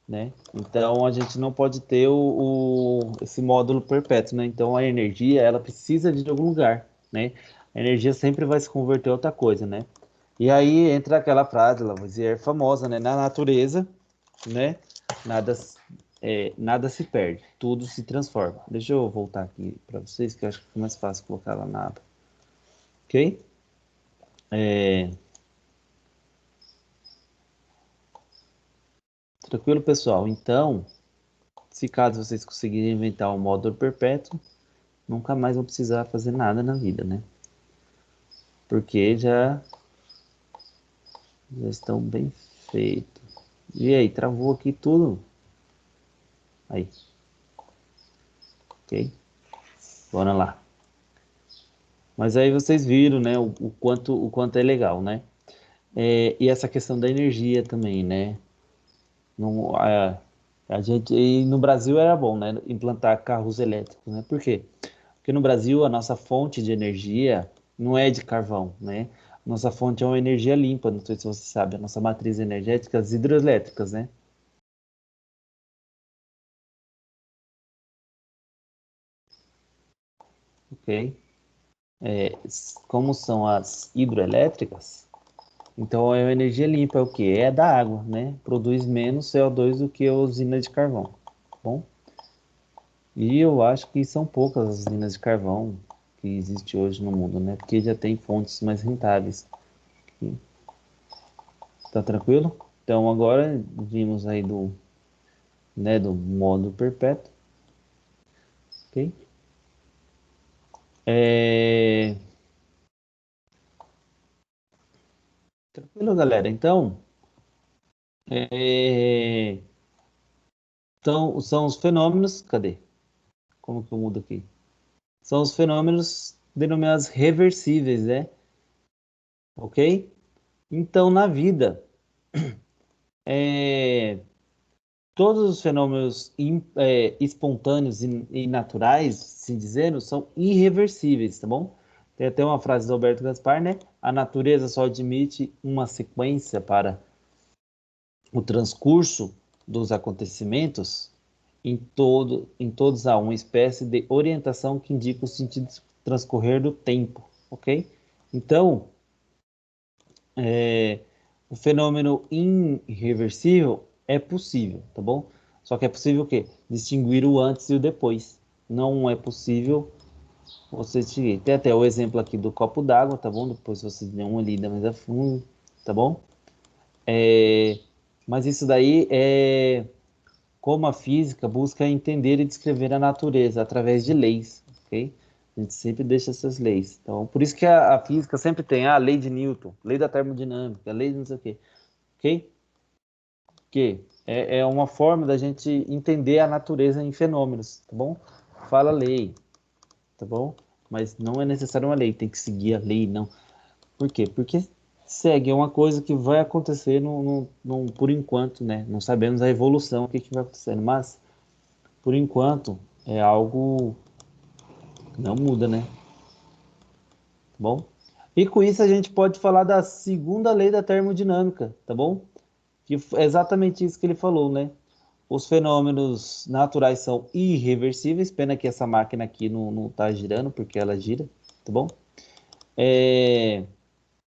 [SPEAKER 1] né? Então a gente não pode ter esse módulo perpétuo, né? Então a energia, ela precisa de algum lugar, né? A energia sempre vai se converter a outra coisa, né? E aí entra aquela frase, Lavoisier, famosa, né? Na natureza, né? Nada se perde, tudo se transforma. Deixa eu voltar aqui para vocês, que eu acho que fica mais fácil colocar lá na aba. Ok? Tranquilo, pessoal? Então, se caso vocês conseguirem inventar um módulo perpétuo, nunca mais vão precisar fazer nada na vida, né? Porque já estão bem feitos. E aí, travou aqui tudo? Aí. Ok? Bora lá. Mas aí vocês viram, né, o quanto é legal, né? E essa questão da energia também, né? Não, a gente, e no Brasil era bom, né, implantar carros elétricos, né? Por quê? Porque no Brasil a nossa fonte de energia não é de carvão, né? Nossa fonte é uma energia limpa, não sei se você sabe, a nossa matriz energética, as hidroelétricas, né? Ok? Como são as hidroelétricas, então é uma energia limpa, é o quê? É da água, né? Produz menos CO2 do que a usina de carvão, tá bom? E eu acho que são poucas as usinas de carvão que existem hoje no mundo, né? Porque já tem fontes mais rentáveis. Tá tranquilo? Então agora vimos aí do modo perpétuo, ok? Tranquilo, galera. É, então são os fenômenos. Cadê? Como que eu mudo aqui? São os fenômenos denominados reversíveis, né? Ok? Então, na vida, todos os fenômenos espontâneos e naturais, assim dizendo, são irreversíveis, tá bom? Tem até uma frase do Alberto Gaspar, né? A natureza só admite uma sequência para o transcurso dos acontecimentos. Em todos há uma espécie de orientação que indica o sentido de transcorrer do tempo, ok? Então, o fenômeno irreversível é possível, tá bom? Só que é possível o quê? Distinguir o antes e o depois. Não é possível você distinguir. Tem até o exemplo aqui do copo d'água, tá bom? Depois vocês dêem uma lida mais a fundo, tá bom? Mas isso daí é como a física busca entender e descrever a natureza através de leis, ok? A gente sempre deixa essas leis. Então, por isso que a física sempre tem a lei de Newton, lei da termodinâmica, lei de não sei o quê, ok? Que é uma forma da gente entender a natureza em fenômenos, tá bom? Fala lei, tá bom? Mas não é necessário uma lei, tem que seguir a lei, não. Por quê? Porque segue, é uma coisa que vai acontecer por enquanto, né? Não sabemos a evolução, o que vai acontecendo, mas por enquanto é algo que não muda, né? Tá bom? E com isso a gente pode falar da segunda lei da termodinâmica, tá bom? Que é exatamente isso que ele falou, né? Os fenômenos naturais são irreversíveis, pena que essa máquina aqui não tá girando, porque ela gira, tá bom? O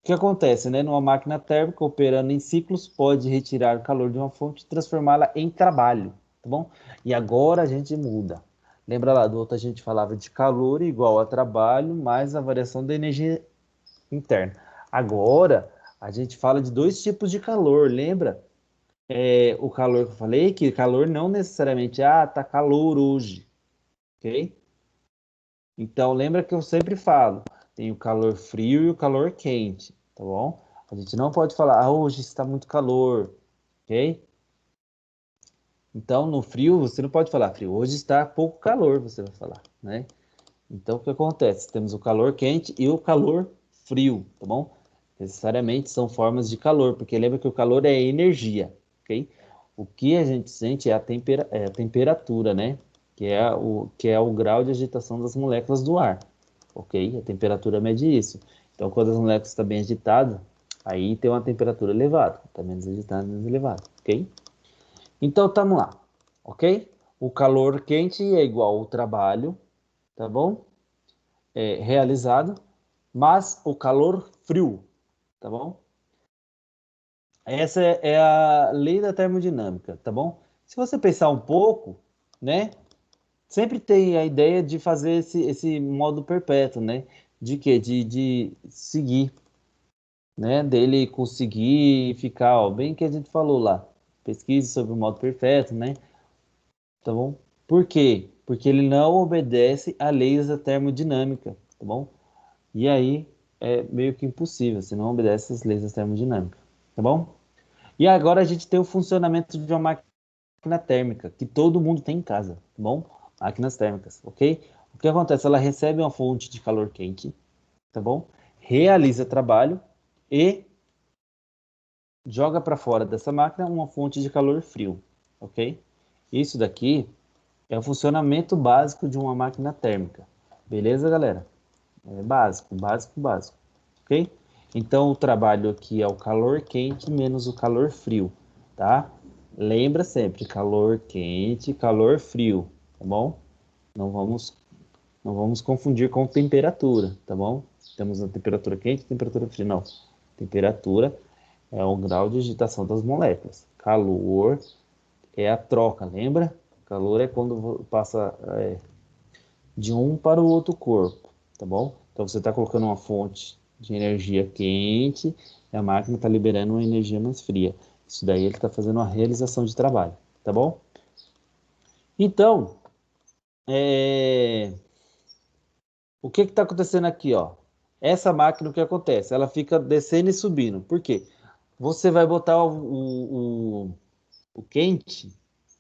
[SPEAKER 1] que acontece, né? Numa máquina térmica operando em ciclos, pode retirar o calor de uma fonte e transformá-la em trabalho, tá bom? E agora a gente muda. Lembra lá do outro, a gente falava de calor igual a trabalho, mais a variação da energia interna. Agora, a gente fala de dois tipos de calor, lembra? O calor que eu falei, que calor não necessariamente, tá calor hoje, ok? Então, lembra que eu sempre falo, tem o calor frio e o calor quente, tá bom? A gente não pode falar, hoje está muito calor, ok? Então, no frio, você não pode falar frio, hoje está pouco calor, você vai falar, né? Então, o que acontece? Temos o calor quente e o calor frio, tá bom? Necessariamente são formas de calor, porque lembra que o calor é energia, ok? O que a gente sente é a temperatura, né? Que é o grau de agitação das moléculas do ar, ok? A temperatura mede isso. Então, quando as moléculas estão bem agitadas, aí tem uma temperatura elevada. Está menos agitada, menos elevada, ok? Então, estamos lá, ok? O calor quente é igual ao trabalho, tá bom? Realizado, mas o calor frio, tá bom? Essa é a lei da termodinâmica, tá bom? Se você pensar um pouco, né? Sempre tem a ideia de fazer esse modo perpétuo, né? De quê? De seguir, né? Dele conseguir ficar, ó, bem que a gente falou lá. Pesquise sobre o modo perpétuo, né? Tá bom? Por quê? Porque ele não obedece a leis da termodinâmica, tá bom? E aí é meio que impossível, você não obedece às leis da termodinâmica, tá bom? E agora a gente tem o funcionamento de uma máquina térmica, que todo mundo tem em casa, tá bom? Máquinas térmicas, ok? O que acontece? Ela recebe uma fonte de calor quente, tá bom? Realiza trabalho e joga para fora dessa máquina uma fonte de calor frio, ok? Isso daqui é o funcionamento básico de uma máquina térmica, beleza, galera? É básico, básico, básico, ok? Então, o trabalho aqui é o calor quente menos o calor frio, tá? Lembra sempre, calor quente, calor frio, tá bom? Não vamos, não vamos confundir com temperatura, tá bom? Temos a temperatura quente e temperatura fria, não. Temperatura é o grau de agitação das moléculas. Calor é a troca, lembra? Calor é quando passa de um para o outro corpo, tá bom? Então você está colocando uma fonte de energia quente e a máquina está liberando uma energia mais fria. Isso daí ele está fazendo uma realização de trabalho, tá bom? Então, o que está acontecendo aqui, ó? Essa máquina, o que acontece? Ela fica descendo e subindo. Por quê? Você vai botar o quente,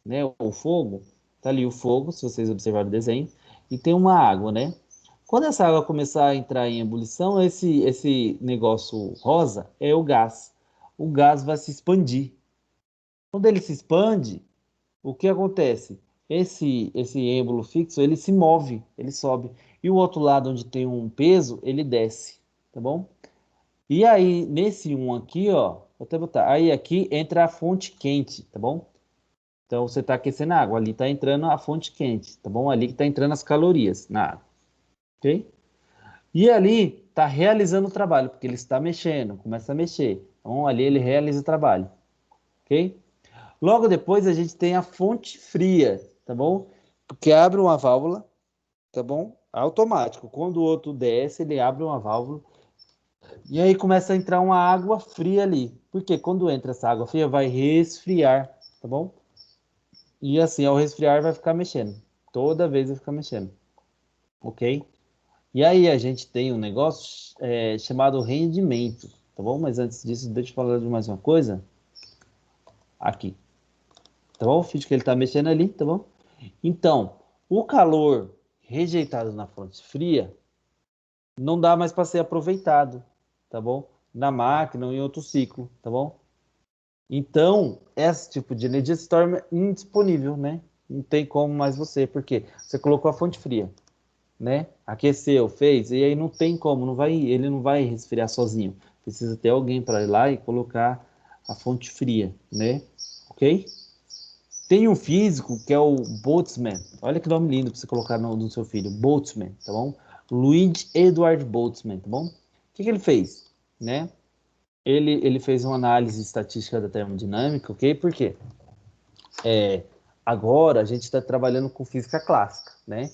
[SPEAKER 1] né? O fogo, tá ali o fogo, se vocês observarem o desenho, e tem uma água, né? Quando essa água começar a entrar em ebulição, esse negócio rosa é o gás. O gás vai se expandir. Quando ele se expande, o que acontece? Esse êmbolo fixo, ele se move, ele sobe. E o outro lado onde tem um peso, ele desce, tá bom? E aí, nesse 1 aqui, ó, vou até botar, aí aqui entra a fonte quente, tá bom? Então, você está aquecendo a água, ali está entrando a fonte quente, tá bom? Ali que está entrando as calorias na água, ok? E ali está realizando o trabalho, porque ele está mexendo, começa a mexer. Então, ali ele realiza o trabalho, ok? Logo depois, a gente tem a fonte fria, tá bom? Que abre uma válvula, tá bom? Automático. Quando o outro desce, ele abre uma válvula. E aí começa a entrar uma água fria ali. Porque quando entra essa água fria, vai resfriar, tá bom? E assim, ao resfriar, vai ficar mexendo. Toda vez vai ficar mexendo. Ok? E aí a gente tem um negócio chamado rendimento, tá bom? Mas antes disso, deixa eu falar de mais uma coisa. Aqui. Tá bom? Finge que ele tá mexendo ali, tá bom? Então, o calor rejeitado na fonte fria não dá mais para ser aproveitado, tá bom? Na máquina ou em outro ciclo, tá bom? Então, esse tipo de energia se torna indisponível, né? Não tem como mais porque você colocou a fonte fria, né? Aqueceu, fez, e aí não tem como, ele não vai resfriar sozinho. Precisa ter alguém para ir lá e colocar a fonte fria, né? Ok? Tem um físico que é o Boltzmann. Olha que nome lindo para você colocar no seu filho. Boltzmann, tá bom? Luigi Edward Boltzmann, tá bom? O que ele fez? Né? Ele fez uma análise estatística da termodinâmica, ok? Por quê? Agora a gente está trabalhando com física clássica, né?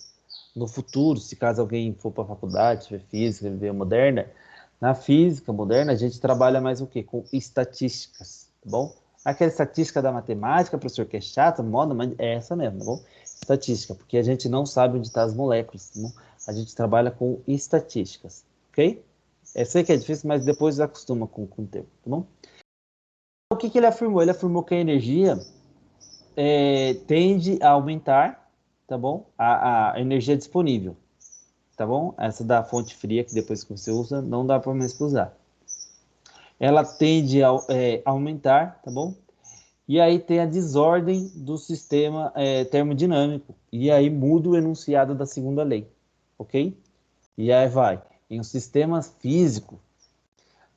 [SPEAKER 1] No futuro, se caso alguém for para a faculdade, ver física, ver moderna, na física moderna a gente trabalha mais o quê? Com estatísticas, tá bom? Aquela estatística da matemática, professor, que é chata, moda, mas é essa mesmo, tá bom? Estatística, porque a gente não sabe onde estão as moléculas, tá bom? A gente trabalha com estatísticas, ok? Eu sei que é difícil, mas depois acostuma com o tempo, tá bom? O que ele afirmou? Ele afirmou que a energia tende a aumentar, tá bom? A energia disponível, tá bom? Essa da fonte fria, que depois que você usa, não dá para mais usar. Ela tende a aumentar, tá bom? E aí tem a desordem do sistema termodinâmico. E aí muda o enunciado da segunda lei, ok? E aí vai. Em um sistema físico,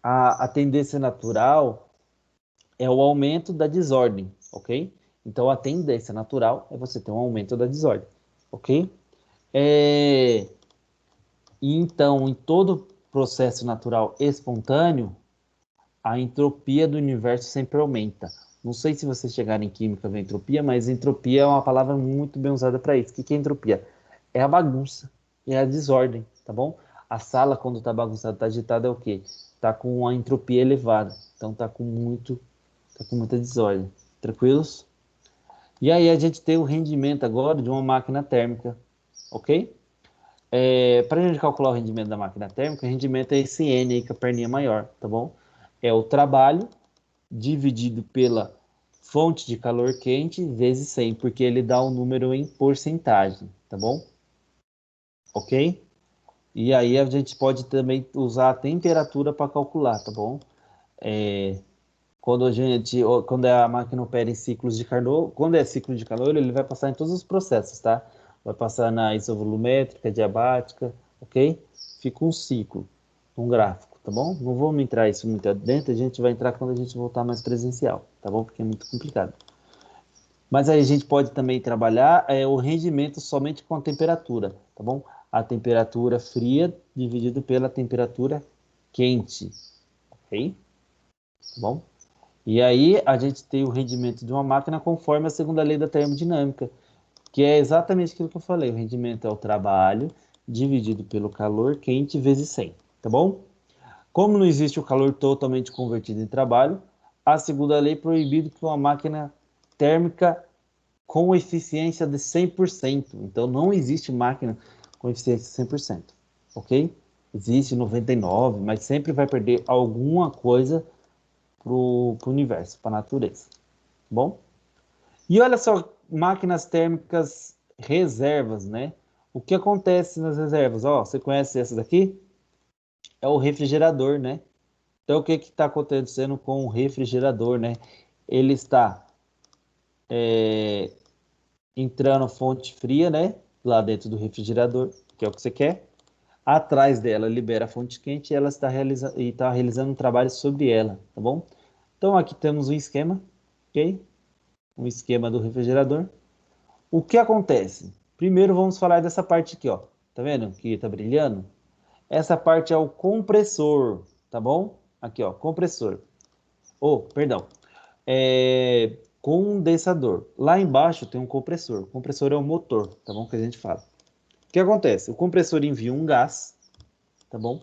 [SPEAKER 1] a tendência natural é o aumento da desordem, ok? Então a tendência natural é você ter um aumento da desordem, ok? E então, em todo processo natural espontâneo, a entropia do universo sempre aumenta. Não sei se vocês chegaram em química ver entropia, mas entropia é uma palavra muito bem usada para isso. O que é entropia? É a bagunça, é a desordem, tá bom? A sala, quando está bagunçada, está agitada, é o quê? Está com uma entropia elevada. Então está com muita desordem. Tranquilos? E aí a gente tem o rendimento agora de uma máquina térmica, ok? Para a gente calcular o rendimento da máquina térmica, o rendimento é esse N aí com a perninha maior, tá bom? É o trabalho dividido pela fonte de calor quente vezes 100, porque ele dá um número em porcentagem, tá bom? Ok? E aí a gente pode também usar a temperatura para calcular, tá bom? Quando a máquina opera em ciclos de calor, quando é ciclo de calor, ele vai passar em todos os processos, tá? Vai passar na isovolumétrica, diabática, ok? Fica um ciclo, um gráfico, tá bom? Não vamos entrar isso muito dentro, a gente vai entrar quando a gente voltar mais presencial, tá bom? Porque é muito complicado. Mas aí a gente pode também trabalhar o rendimento somente com a temperatura, tá bom? A temperatura fria dividido pela temperatura quente, ok? Tá bom? E aí a gente tem o rendimento de uma máquina conforme a segunda lei da termodinâmica, que é exatamente aquilo que eu falei. O rendimento é o trabalho dividido pelo calor quente vezes 100, tá bom? Como não existe o calor totalmente convertido em trabalho, a segunda lei proibido que uma máquina térmica com eficiência de 100%. Então não existe máquina com eficiência de 100%, ok? Existe 99%, mas sempre vai perder alguma coisa para o universo, para a natureza. Bom? E olha só, máquinas térmicas reservas, né? O que acontece nas reservas? Ó, você conhece essa daqui? É o refrigerador, né? Então, o que está acontecendo com o refrigerador, né? Ele está entrando fonte fria, né? Lá dentro do refrigerador. que é o que você quer. Atrás dela libera a fonte quente e ela está realizando um trabalho sobre ela, tá bom? Então aqui temos um esquema, ok? Um esquema do refrigerador. O que acontece? Primeiro vamos falar dessa parte aqui, ó. Tá vendo que tá brilhando? Essa parte é o compressor, tá bom? Aqui, ó, compressor. Perdão. Condensador. Lá embaixo tem um compressor. O compressor é o motor, tá bom? Que a gente fala. O que acontece? O compressor envia um gás, tá bom?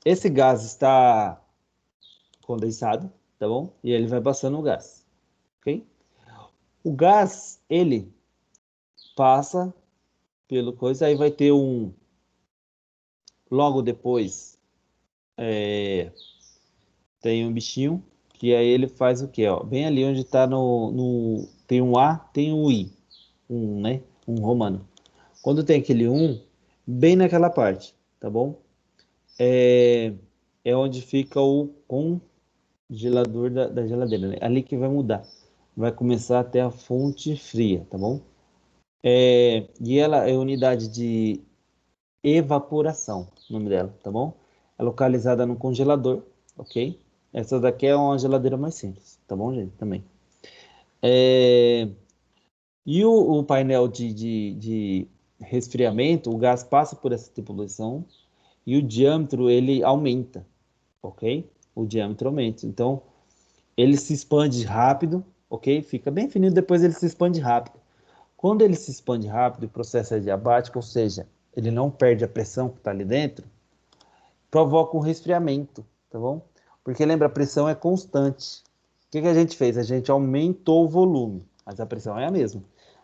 [SPEAKER 1] Esse gás está condensado, tá bom? E ele vai passando o gás, ok? O gás, ele passa pelo coisa, aí vai ter logo depois, tem um bichinho, que aí ele faz o quê, ó? Bem ali onde está tem um A, tem um I, né? Um romano. Quando tem aquele bem naquela parte, tá bom? É onde fica o congelador da geladeira, né? Ali que vai mudar. Vai começar a ter a fonte fria, tá bom? E ela é unidade de evaporação, o nome dela, tá bom? É localizada no congelador, ok? Essa daqui é uma geladeira mais simples, tá bom, gente? Também. E o painel de resfriamento, o gás passa por essa tubulação e o diâmetro ele aumenta, ok? O diâmetro aumenta. Então, ele se expande rápido, ok? Fica bem fininho, depois ele se expande rápido. Quando ele se expande rápido, o processo é diabático, ou seja, ele não perde a pressão que está ali dentro, provoca um resfriamento, tá bom? Porque lembra, a pressão é constante. O que a gente fez? A gente aumentou o volume, mas a pressão é a mesma.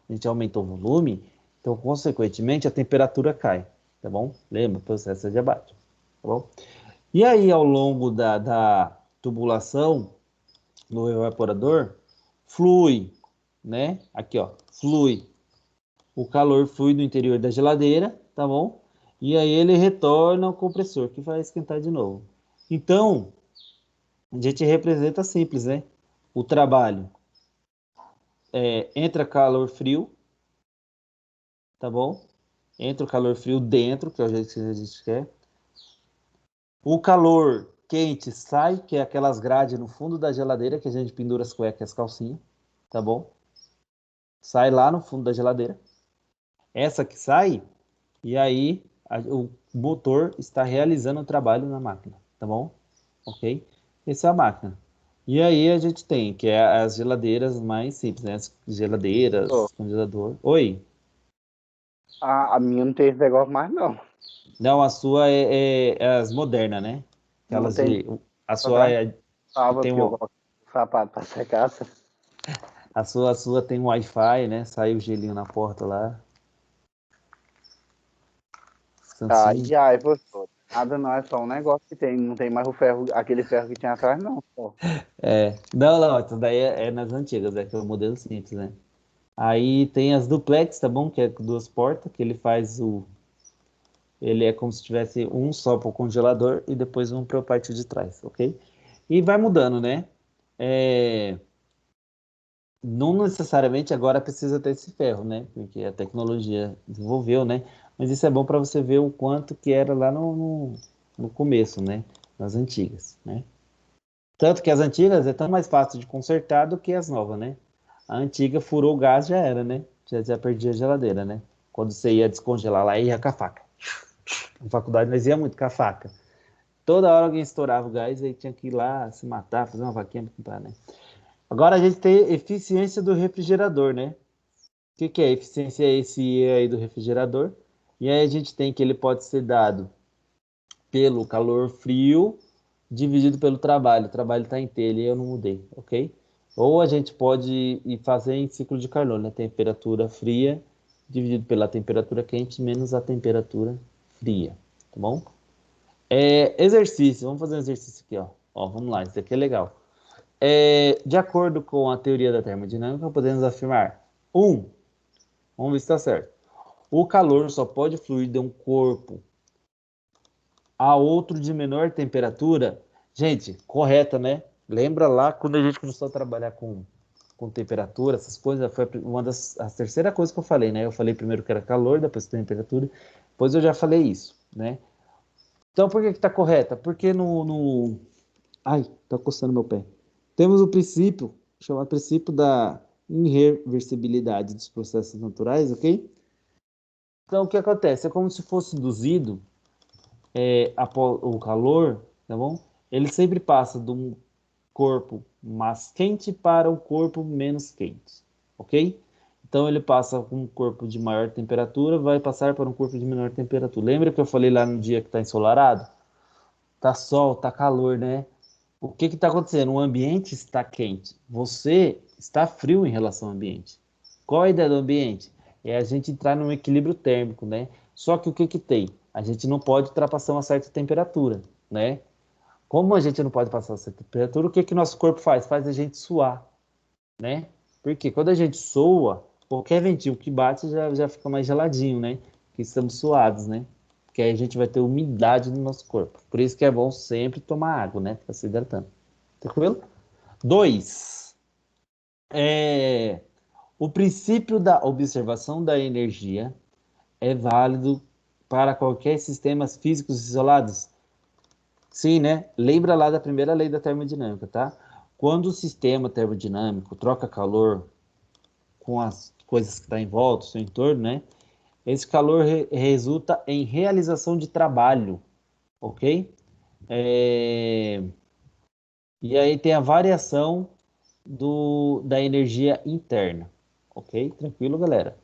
[SPEAKER 1] A gente aumentou o volume, então, consequentemente, a temperatura cai, tá bom? Lembra, o processo é diabático, tá bom? E aí, ao longo da tubulação, no evaporador, flui, né? Aqui, ó, flui. O calor flui do interior da geladeira, tá bom? E aí ele retorna ao compressor, que vai esquentar de novo. Então, a gente representa simples, né? O trabalho entra calor frio, tá bom? Entra o calor frio dentro, que é o jeito que a gente quer. O calor quente sai, que é aquelas grades no fundo da geladeira que a gente pendura as cuecas e as calcinhas, tá bom? Sai lá no fundo da geladeira. Essa que sai, e aí o motor está realizando o trabalho na máquina, tá bom? Ok? Essa é a máquina. E aí a gente tem, que é as geladeiras mais simples, né? As
[SPEAKER 5] Ó,
[SPEAKER 1] geladeiras, congelador. Oi.
[SPEAKER 5] a minha não tem esse negócio mais, não.
[SPEAKER 1] Não, a sua é as modernas, né?
[SPEAKER 5] Não
[SPEAKER 1] Aquelas
[SPEAKER 5] tem.
[SPEAKER 1] a
[SPEAKER 5] Pra
[SPEAKER 1] sua
[SPEAKER 5] trás, tava
[SPEAKER 1] tem
[SPEAKER 5] que eu coloco o sapato pra secar.
[SPEAKER 1] a sua tem um Wi-Fi, né? Sai o gelinho na porta lá. Samsung.
[SPEAKER 5] Ai, professor. Nada não, é só um negócio que tem. Não tem mais o ferro, aquele ferro que tinha atrás, não. Só.
[SPEAKER 1] Não, isso daí é nas antigas, é que é o modelo simples, né? Aí tem as duplex, tá bom? Que é com duas portas, que ele faz ele é como se tivesse um só para o congelador e depois um para a parte de trás, ok? E vai mudando, né? É, Não necessariamente agora precisa ter esse ferro, né? Porque a tecnologia desenvolveu, né? Mas isso é bom para você ver o quanto que era lá no começo, né? Nas antigas, né? Tanto que as antigas é tão mais fácil de consertar do que as novas, né? A antiga furou o gás, já era, né? Já perdia a geladeira, né? Quando você ia descongelar lá, ia com a faca. Na faculdade nós ia muito com a faca. Toda hora alguém estourava o gás, aí tinha que ir lá se matar, fazer uma vaquinha para comprar, né? Agora a gente tem eficiência do refrigerador, né? O que é eficiência? É esse E aí do refrigerador. E aí a gente tem que ele pode ser dado pelo calor frio dividido pelo trabalho. O trabalho está inteiro e eu não mudei, ok? Ou a gente pode ir fazer em ciclo de Carnot, né? Temperatura fria dividido pela temperatura quente menos a temperatura fria, tá bom? Exercício, vamos fazer um exercício aqui, ó. Ó, vamos lá, isso aqui é legal. De acordo com a teoria da termodinâmica, podemos afirmar: vamos ver se está certo. O calor só pode fluir de um corpo a outro de menor temperatura. Gente, correta, né? Lembra lá quando a gente começou a trabalhar com com temperatura, essas coisas, foi uma a terceira coisa que eu falei, né? Eu falei primeiro que era calor, depois temperatura, depois eu já falei isso, né? Então, por que está correta? Porque Ai, tá coçando meu pé. Temos o princípio, chamado princípio da irreversibilidade dos processos naturais, ok? Então, o que acontece? É como se fosse induzido após o calor, tá bom? Ele sempre passa de um corpo mais quente para um corpo menos quente, ok? Então, ele passa com um corpo de maior temperatura, vai passar para um corpo de menor temperatura. Lembra que eu falei lá no dia que está ensolarado? Tá sol, tá calor, né? O que está acontecendo? O ambiente está quente. Você está frio em relação ao ambiente. Qual a ideia do ambiente? É a gente entrar num equilíbrio térmico, né? Só que o que tem? A gente não pode ultrapassar uma certa temperatura, né? Como a gente não pode passar essa temperatura, o que nosso corpo faz? Faz a gente suar, né? Porque quando a gente soa, qualquer ventinho que bate já fica mais geladinho, né? Que estamos suados, né? Que aí a gente vai ter umidade no nosso corpo. Por isso que é bom sempre tomar água, né? Para se hidratando. Tranquilo? 2. O princípio da observação da energia é válido para qualquer sistemas físicos isolados? Sim, né? Lembra lá da primeira lei da termodinâmica, tá? Quando o sistema termodinâmico troca calor com as coisas que estão em volta, o seu entorno, né? Esse calor resulta em realização de trabalho, ok? E aí tem a variação da energia interna, ok? Tranquilo, galera?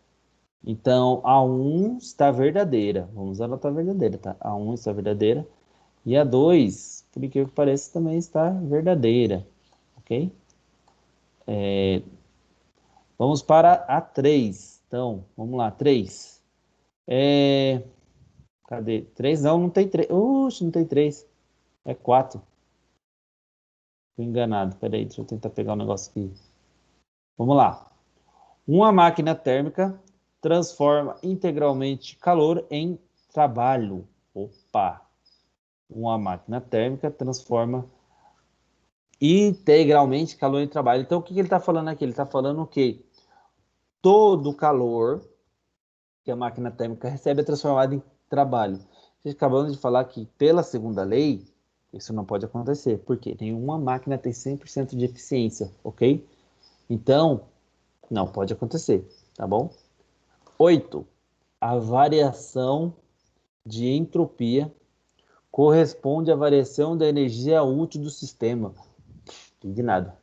[SPEAKER 1] Então, a 1 está verdadeira. Vamos anotar a verdadeira, tá? A 1 está verdadeira. E a 2, por incrível que pareça, também está verdadeira, ok? Vamos para a 3. Então, vamos lá, 3. Cadê? 3 não tem 3. Oxe, não tem 3. É 4. Fui enganado. Peraí, deixa eu tentar pegar um negócio aqui. Vamos lá. Uma máquina térmica transforma integralmente calor em trabalho. Opa! Uma máquina térmica transforma integralmente calor em trabalho. Então, o que ele está falando aqui? Ele está falando que todo o calor que a máquina térmica recebe é transformado em trabalho. Acabamos de falar que, pela segunda lei, isso não pode acontecer. Por quê? Nenhuma máquina tem 100% de eficiência, ok? Então, não pode acontecer, tá bom? 8. A variação de entropia corresponde à variação da energia útil do sistema. De nada.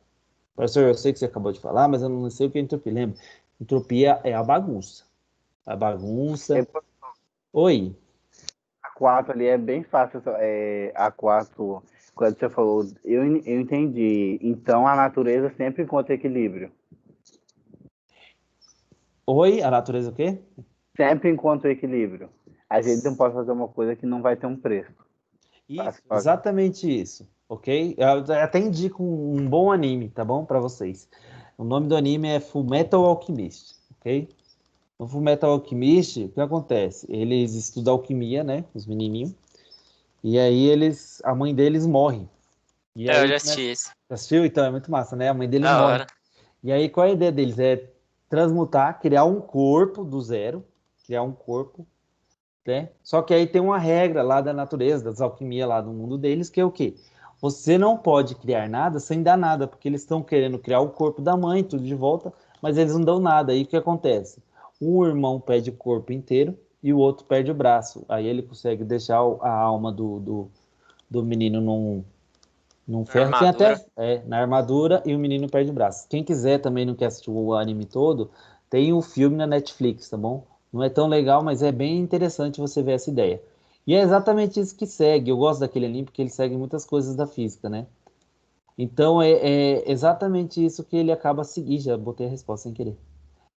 [SPEAKER 1] Professor, eu sei que você acabou de falar, mas eu não sei o que é entropia. Lembra? Entropia é a bagunça. A bagunça. Oi.
[SPEAKER 5] A 4 ali é bem fácil. A 4, quando você falou, eu entendi. Então a natureza sempre encontra equilíbrio.
[SPEAKER 1] Oi, a natureza o quê?
[SPEAKER 5] Sempre encontra o equilíbrio. A gente não pode fazer uma coisa que não vai ter um preço.
[SPEAKER 1] Isso, exatamente isso, ok? Eu até indico um bom anime, tá bom? Para vocês. O nome do anime é Fullmetal Alchemist, ok? No Fullmetal Alchemist, o que acontece? Eles estudam alquimia, né? Os menininhos. E aí a mãe deles morre. E aí,
[SPEAKER 2] Eu já assisti esse.
[SPEAKER 1] assistiu? Então é muito massa, né? A mãe deles
[SPEAKER 2] Da
[SPEAKER 1] morre.
[SPEAKER 2] hora.
[SPEAKER 1] E aí qual é a ideia deles? É transmutar, criar um corpo do zero, criar um corpo, né? Só que aí tem uma regra lá da natureza, das alquimias lá do mundo deles, que é o quê? Você não pode criar nada sem dar nada, porque eles estão querendo criar o corpo da mãe, tudo de volta, mas eles não dão nada. Aí o que acontece? Um irmão perde o corpo inteiro e o outro perde o braço. Aí ele consegue deixar a alma do menino num ferro. Tem
[SPEAKER 2] Armadura.
[SPEAKER 1] até na armadura e o menino perde o braço. Quem quiser também não quer assistir o anime todo, tem um filme na Netflix, tá bom? Não é tão legal, mas é bem interessante você ver essa ideia. E é exatamente isso que segue. Eu gosto daquele anime porque ele segue muitas coisas da física, né? Então é exatamente isso que ele acaba seguindo. Já botei a resposta sem querer.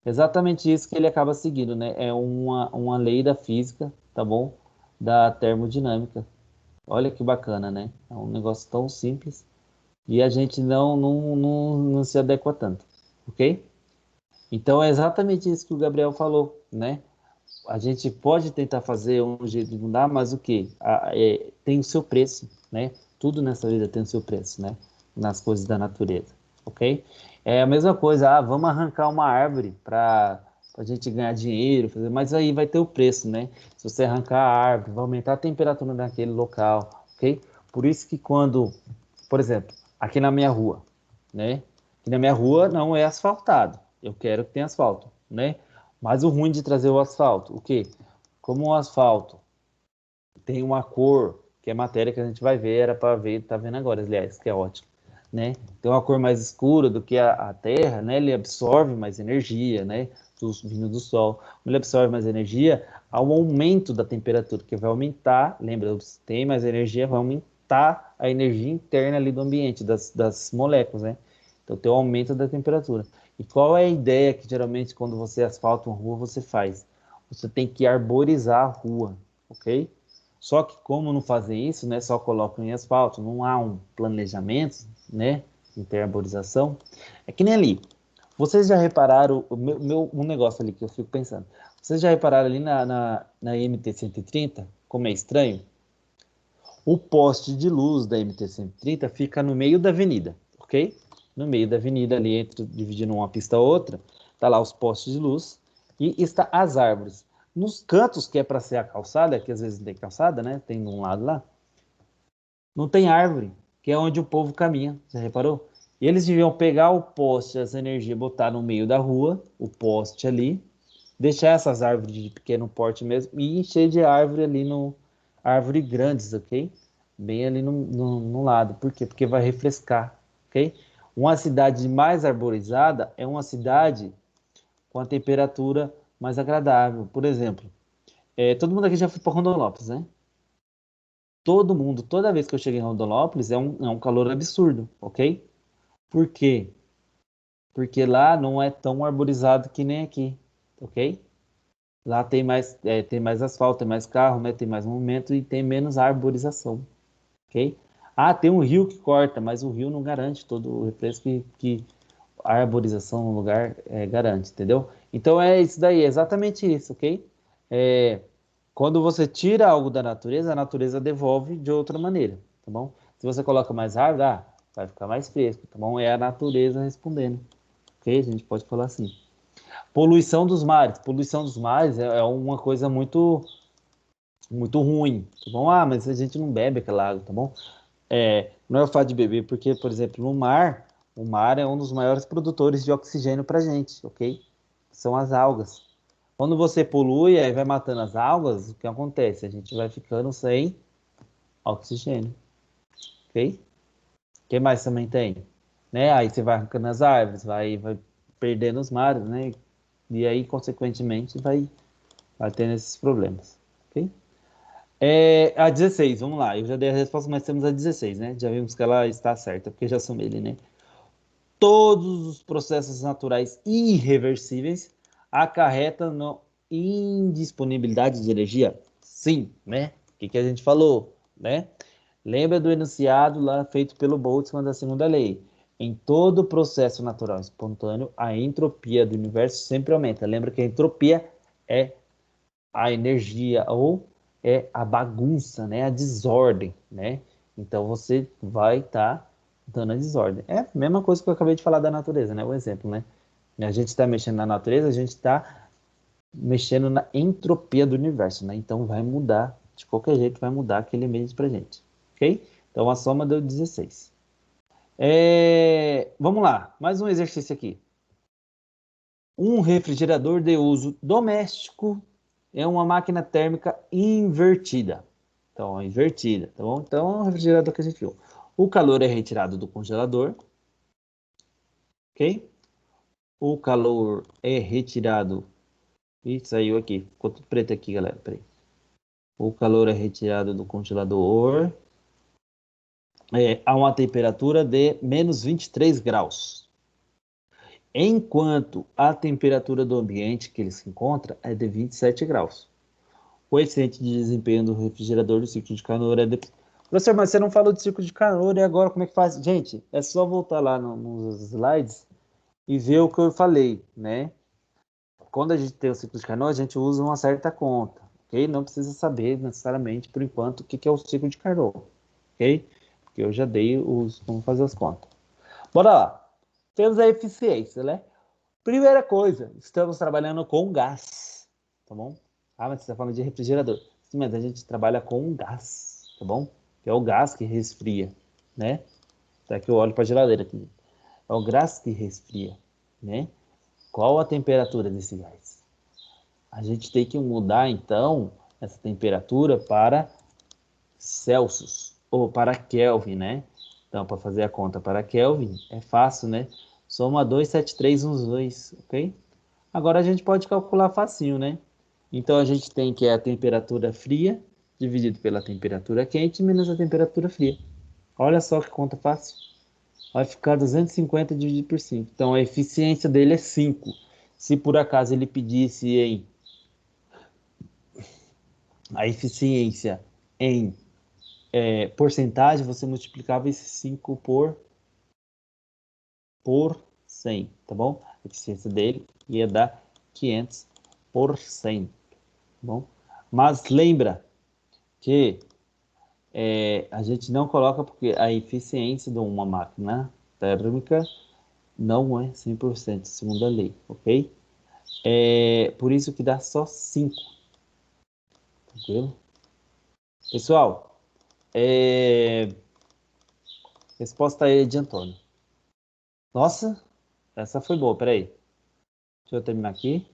[SPEAKER 1] Exatamente isso que ele acaba seguindo, né? É uma lei da física, tá bom? Da termodinâmica. Olha que bacana, né? É um negócio tão simples e a gente não se adequa tanto, ok? Então é exatamente isso que o Gabriel falou, né? A gente pode tentar fazer um jeito de mudar, mas o quê? Tem o seu preço, né? Tudo nessa vida tem o seu preço, né? Nas coisas da natureza. ok? É a mesma coisa, vamos arrancar uma árvore para a gente ganhar dinheiro, mas aí vai ter o preço, né? Se você arrancar a árvore, vai aumentar a temperatura naquele local, ok? Por isso que quando, por exemplo, aqui na minha rua, né? Aqui na minha rua não é asfaltado, eu quero que tenha asfalto, né? Mas o ruim de trazer o asfalto, o quê? Como o asfalto tem uma cor, que é matéria que a gente vai ver, era para ver, tá vendo agora, aliás, que é ótimo, né? Tem uma cor mais escura do que a terra, né? Ele absorve mais energia, né? Vindo do sol. Ele absorve mais energia, há um aumento da temperatura, que vai aumentar, lembra, se tem mais energia, vai aumentar a energia interna ali do ambiente, das moléculas, né? Então tem o aumento da temperatura. E qual é a ideia que geralmente quando você asfalta uma rua, você faz? Você tem que arborizar a rua, ok? Só que como não fazer isso, né, só colocam em asfalto, não há um planejamento, né, de arborização. É que nem ali. Vocês já repararam, um negócio ali que eu fico pensando. Vocês já repararam ali na MT-130, como é estranho? O poste de luz da MT-130 fica no meio da avenida, ok? No meio da avenida ali, dividindo uma pista a outra, tá lá os postes de luz e está as árvores. Nos cantos que é para ser a calçada, que às vezes não tem calçada, né? Tem de um lado lá, não tem árvore, que é onde o povo caminha. Você reparou? E eles deviam pegar o poste, essa energia, botar no meio da rua, o poste ali, deixar essas árvores de pequeno porte mesmo e encher de árvore ali no árvore grandes, ok? Bem ali no lado. Por quê? Porque vai refrescar, ok? Uma cidade mais arborizada é uma cidade com a temperatura mais agradável. Por exemplo, todo mundo aqui já foi para Rondonópolis, né? Todo mundo, toda vez que eu chego em Rondonópolis, é um calor absurdo, ok? Por quê? Porque lá não é tão arborizado que nem aqui, ok? Lá tem mais asfalto, tem mais carro, né? Tem mais movimento e tem menos arborização, ok? Tem um rio que corta, mas o rio não garante todo o refresco que a arborização no lugar garante, entendeu? Então é isso daí, é exatamente isso, ok? É, quando você tira algo da natureza, a natureza devolve de outra maneira, tá bom? Se você coloca mais árvore, vai ficar mais fresco, tá bom? É a natureza respondendo, ok? A gente pode falar assim. Poluição dos mares. Poluição dos mares é uma coisa muito, muito ruim, tá bom? Mas a gente não bebe aquela água, tá bom? Não é o fato de beber, porque, por exemplo, no mar, o mar é um dos maiores produtores de oxigênio para a gente, ok? São as algas. Quando você polui, aí vai matando as algas, o que acontece? A gente vai ficando sem oxigênio, ok? O que mais também tem? Né? Aí você vai arrancando as árvores, vai perdendo os mares, né? E aí, consequentemente, vai tendo esses problemas, ok? A 16, vamos lá. Eu já dei a resposta, mas temos a 16, né? Já vimos que ela está certa, porque já sou ele, né? Todos os processos naturais irreversíveis acarretam na indisponibilidade de energia? Sim, né? O que a gente falou, né? Lembra do enunciado lá feito pelo Boltzmann da segunda lei. Em todo processo natural espontâneo, a entropia do universo sempre aumenta. Lembra que a entropia é a energia ou é a bagunça, né? A desordem, né? Então você vai estar dando a desordem. É a mesma coisa que eu acabei de falar da natureza, né? O exemplo, né? A gente está mexendo na natureza, a gente está mexendo na entropia do universo, né? Então vai mudar, de qualquer jeito vai mudar aquele meio pra gente, ok? Então a soma deu 16. Vamos lá, mais um exercício aqui. Um refrigerador de uso doméstico é uma máquina térmica invertida. Então, invertida, tá bom? Então, é um refrigerador que a gente viu. O calor é retirado do congelador, ok? O calor é retirado. Ih, saiu aqui. Ficou tudo preto aqui, galera. Peraí. O calor é retirado do congelador a uma temperatura de menos 23 graus. Enquanto a temperatura do ambiente que ele se encontra é de 27 graus. O coeficiente de desempenho do refrigerador do ciclo de calor é de... Professor, mas você não falou de ciclo de calor e agora como é que faz? Gente, é só voltar lá nos slides e ver o que eu falei, né? Quando a gente tem o ciclo de Carnot, a gente usa uma certa conta, ok? Não precisa saber necessariamente, por enquanto, o que é o ciclo de Carnot, ok? Porque eu já dei como fazer as contas. Bora lá. Temos a eficiência, né? Primeira coisa, estamos trabalhando com gás, tá bom? Ah, mas você está falando de refrigerador. Sim, mas a gente trabalha com gás, tá bom? Que é o gás que resfria, né? Tá que eu olho para a geladeira aqui. É o gás que resfria, né? Qual a temperatura desse gás? A gente tem que mudar, então, essa temperatura para Celsius, ou para Kelvin, né? Então, para fazer a conta para Kelvin, é fácil, né? Soma 27312, ok? Agora a gente pode calcular facinho, né? Então, a gente tem que é a temperatura fria dividido pela temperatura quente menos a temperatura fria. Olha só que conta fácil. Vai ficar 250 dividido por 5. Então, a eficiência dele é 5. Se por acaso ele pedisse a eficiência em porcentagem, você multiplicava esse 5 por 100, tá bom? A eficiência dele ia dar 500%, tá bom? Mas lembra que a gente não coloca porque a eficiência de uma máquina térmica não é 100%, segundo a lei, ok? Por isso que dá só 5, tranquilo? Pessoal, resposta aí de Antônio. Nossa, essa foi boa, peraí. Deixa eu terminar aqui.